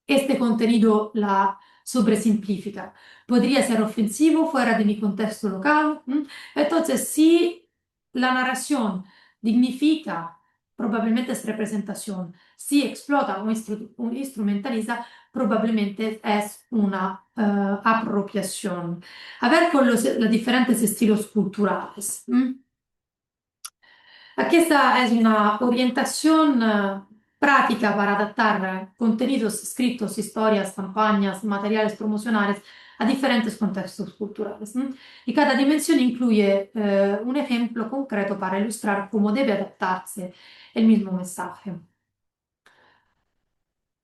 este contenido la sobresimplifica? Podría ser ofensivo fuera de mi contexto local. Entonces, si la narración dignifica, probablemente es representación. Si explota o instrumentaliza, probablemente es una apropiación. A ver con los diferentes estilos culturales. Aquí es una orientación práctica para adaptar contenidos escritos, historias, campañas, materiales promocionales a diferentes contextos culturales. Y cada dimensión incluye un ejemplo concreto para ilustrar cómo debe adaptarse el mismo mensaje.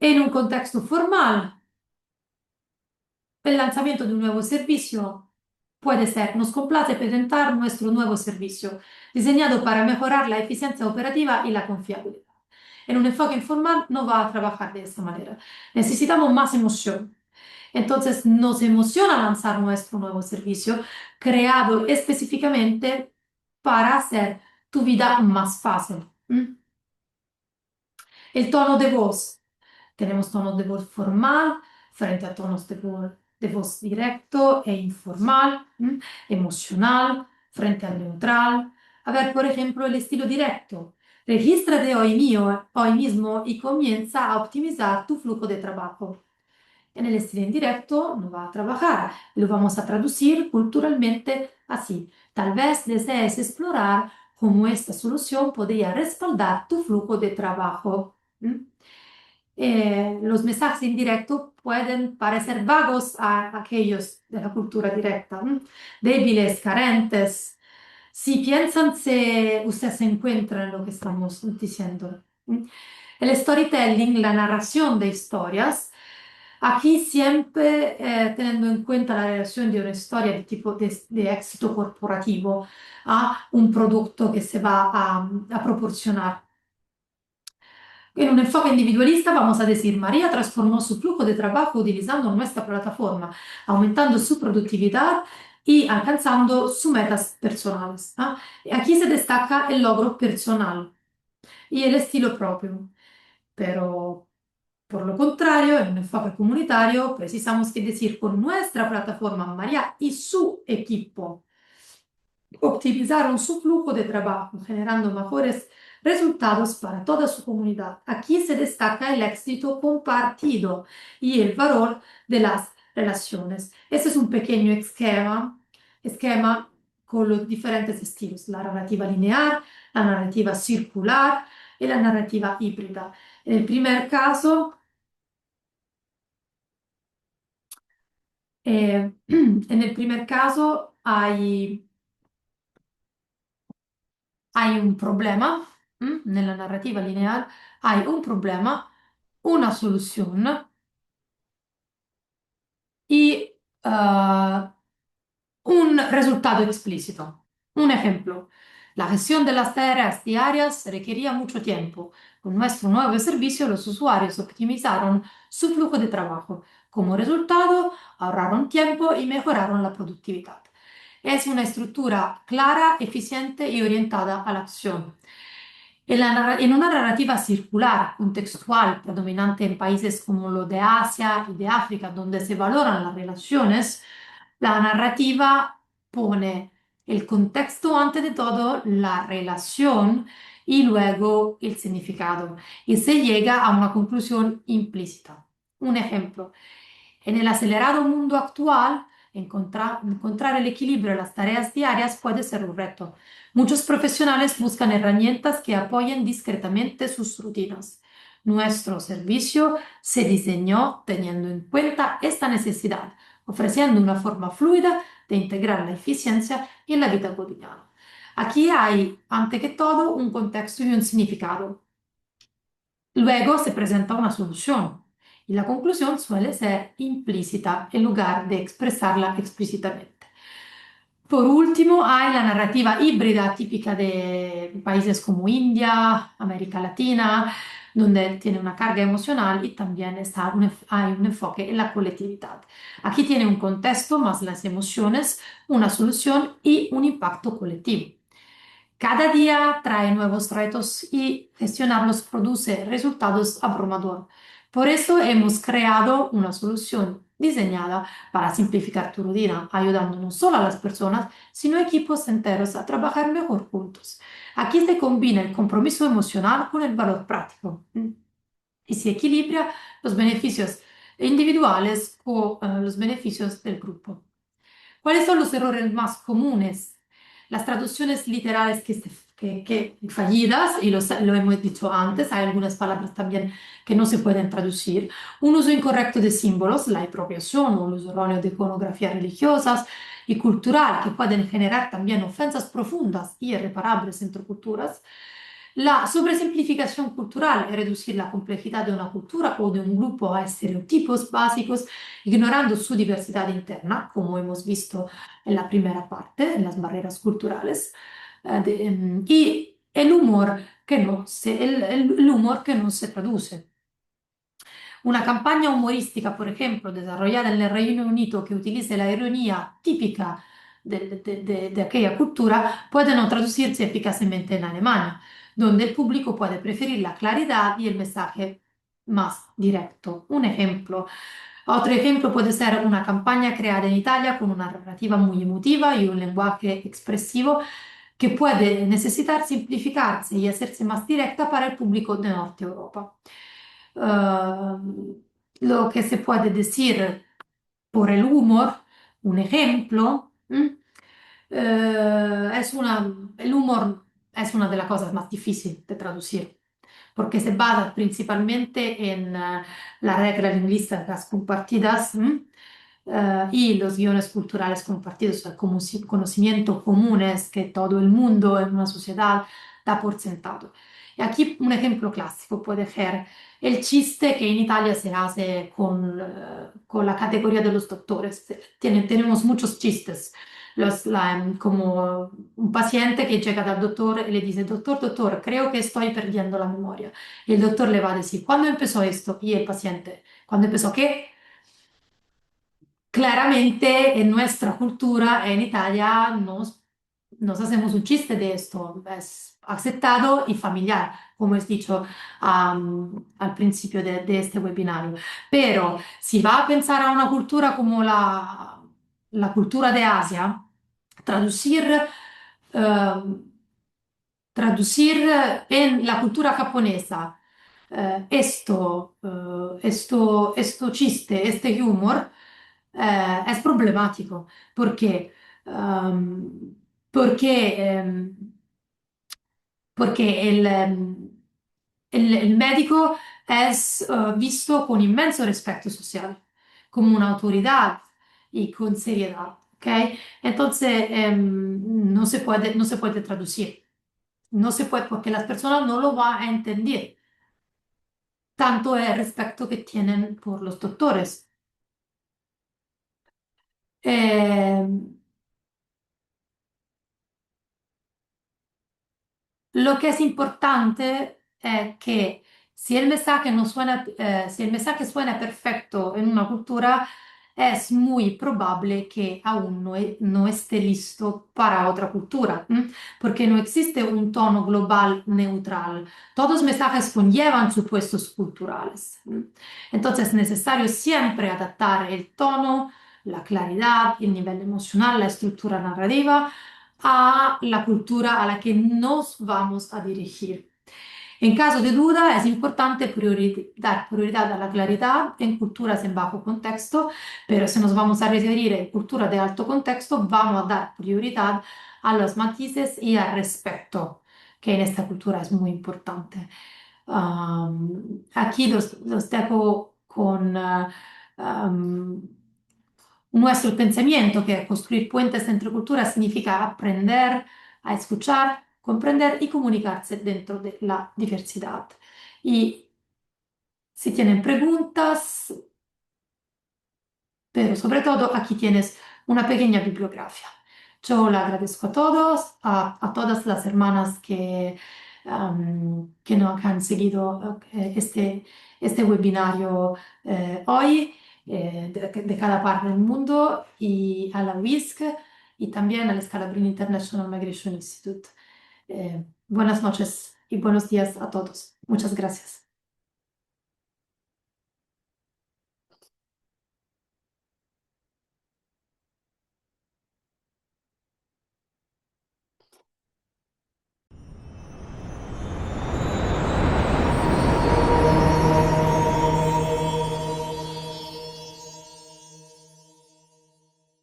En un contexto formal, el lanzamiento de un nuevo servicio puede ser, nos complace presentar nuestro nuevo servicio, diseñado para mejorar la eficiencia operativa y la confiabilidad. En un enfoque informal no va a trabajar de esta manera. Necesitamos más emoción. Entonces nos emociona lanzar nuestro nuevo servicio creado específicamente para hacer tu vida más fácil. ¿Mm? El tono de voz. Tenemos tonos de voz formal frente a tonos de voz directo e informal, emocional frente al neutral. A ver, por ejemplo, el estilo directo. Regístrate hoy mismo y comienza a optimizar tu flujo de trabajo. En el estilo indirecto no va a trabajar, lo vamos a traducir culturalmente así. Tal vez desees explorar cómo esta solución podría respaldar tu flujo de trabajo. Los mensajes indirectos pueden parecer vagos a aquellos de la cultura directa, débiles, carentes. Si piensan si usted se encuentra en lo que estamos diciendo. El storytelling, la narración de historias, aquí siempre teniendo en cuenta la relación de una historia de tipo de éxito corporativo a un producto que se va a proporcionar. En un enfoque individualista vamos a decir, María transformó su flujo de trabajo utilizando nuestra plataforma, aumentando su productividad y alcanzando sus metas personales. ¿Ah? Aquí se destaca el logro personal y el estilo propio. Pero, por lo contrario, en un enfoque comunitario, precisamos que decir con nuestra plataforma, María y su equipo optimizaron su flujo de trabajo, generando mejores resultados para toda su comunidad. Aquí se destaca el éxito compartido y el valor de las relaciones. Este es un pequeño esquema con los diferentes estilos, la narrativa lineal, la narrativa circular y la narrativa híbrida. En el primer caso, en el primer caso hay un problema, nella narrativa lineal hay un problema, una solución y un resultado explícito. Un ejemplo, la gestión de las tareas diarias requería mucho tiempo. Con nuestro nuevo servicio, los usuarios optimizaron su flujo de trabajo. Como resultado, ahorraron tiempo y mejoraron la productividad. Es una estructura clara, eficiente y orientada a la acción. En una narrativa circular, contextual, predominante en países como lo de Asia y de África, donde se valoran las relaciones, la narrativa pone el contexto ante de todo, la relación y luego el significado. Y se llega a una conclusión implícita. Un ejemplo. En el acelerado mundo actual, encontrar el equilibrio en las tareas diarias puede ser un reto. Muchos profesionales buscan herramientas que apoyen discretamente sus rutinas. Nuestro servicio se diseñó teniendo en cuenta esta necesidad, ofreciendo una forma fluida de integrar la eficiencia en la vida cotidiana. Aquí hay, ante que todo, un contexto y un significado. Luego se presenta una solución y la conclusión suele ser implícita en lugar de expresarla explícitamente. Por último, hay la narrativa híbrida típica de países como India, América Latina, donde tiene una carga emocional y también hay un enfoque en la colectividad. Aquí tiene un contexto más las emociones, una solución y un impacto colectivo. Cada día trae nuevos retos y gestionarlos produce resultados abrumadores. Por eso hemos creado una solución diseñada para simplificar tu rutina, ayudando no solo a las personas, sino a equipos enteros a trabajar mejor juntos. Aquí se combina el compromiso emocional con el valor práctico y se equilibra los beneficios individuales con los beneficios del grupo. ¿Cuáles son los errores más comunes? Las traducciones literales que fallidas, y lo hemos dicho antes, hay algunas palabras también que no se pueden traducir. Un uso incorrecto de símbolos, la apropiación o el uso erróneo de iconografías religiosas y cultural, que pueden generar también ofensas profundas y irreparables entre culturas. La sobresimplificación cultural es reducir la complejidad de una cultura o de un grupo a estereotipos básicos, ignorando su diversidad interna, como hemos visto en la primera parte, en las barreras culturales, y el humor el humor que no se traduce. Una campaña humorística, por ejemplo, desarrollada en el Reino Unido que utilice la ironía típica de aquella cultura, puede no traducirse eficazmente en Alemania, donde el público puede preferir la claridad y el mensaje más directo. Un ejemplo. Otro ejemplo puede ser una campaña creada en Italia con una narrativa muy emotiva y un lenguaje expresivo que puede necesitar simplificarse y hacerse más directa para el público de Norte Europa. Lo que se puede decir por el humor, un ejemplo, el humor es una de las cosas más difíciles de traducir, porque se basa principalmente en las reglas lingüísticas compartidas y los guiones culturales compartidos, o sea, como conocimiento comunes que todo el mundo en una sociedad da por sentado. Y aquí un ejemplo clásico puede ser el chiste que en Italia se hace con la categoría de los doctores. Tenemos muchos chistes. Como un paciente que llega al doctor y le dice, doctor, creo que estoy perdiendo la memoria. Y el doctor le va a decir, ¿cuándo empezó esto? Y el paciente, ¿cuándo empezó qué? Claramente en nuestra cultura, en Italia, nos hacemos un chiste de esto. Es aceptado y familiar, como he dicho al principio de este webinario. Pero si va a pensar a una cultura como la cultura de Asia, traducir, eh, traducir en la cultura japonesa esto chiste, este humor, es problemático porque, um, porque, porque el médico es visto con inmenso respeto social, como una autoridad y con seriedad, ¿ok? Entonces, no se puede traducir, no se puede porque las personas no lo van a entender. Tanto el respeto que tienen por los doctores. Eh, lo que es importante es que si el mensaje no suena, si el mensaje suena perfecto en una cultura, es muy probable que aún no esté listo para otra cultura, ¿m? Porque no existe un tono global neutral. Todos los mensajes conllevan supuestos culturales. ¿M? Entonces es necesario siempre adaptar el tono, la claridad, el nivel emocional, la estructura narrativa a la cultura a la que nos vamos a dirigir. En caso de duda, es importante dar prioridad a la claridad en culturas en bajo contexto, pero si nos vamos a referir a cultura de alto contexto, vamos a dar prioridad a los matices y al respeto, que en esta cultura es muy importante. Aquí los dejo con nuestro pensamiento, que construir puentes entre culturas significa aprender a escuchar, comprender y comunicarse dentro de la diversidad. Y si tienen preguntas, pero sobre todo aquí tienes una pequeña bibliografía. Yo le agradezco a todos, a todas las hermanas que nos han seguido este webinario hoy, de cada parte del mundo, y a la WISC y también al Scalabrini International Migration Institute. Buenas noches y buenos días a todos. Muchas gracias.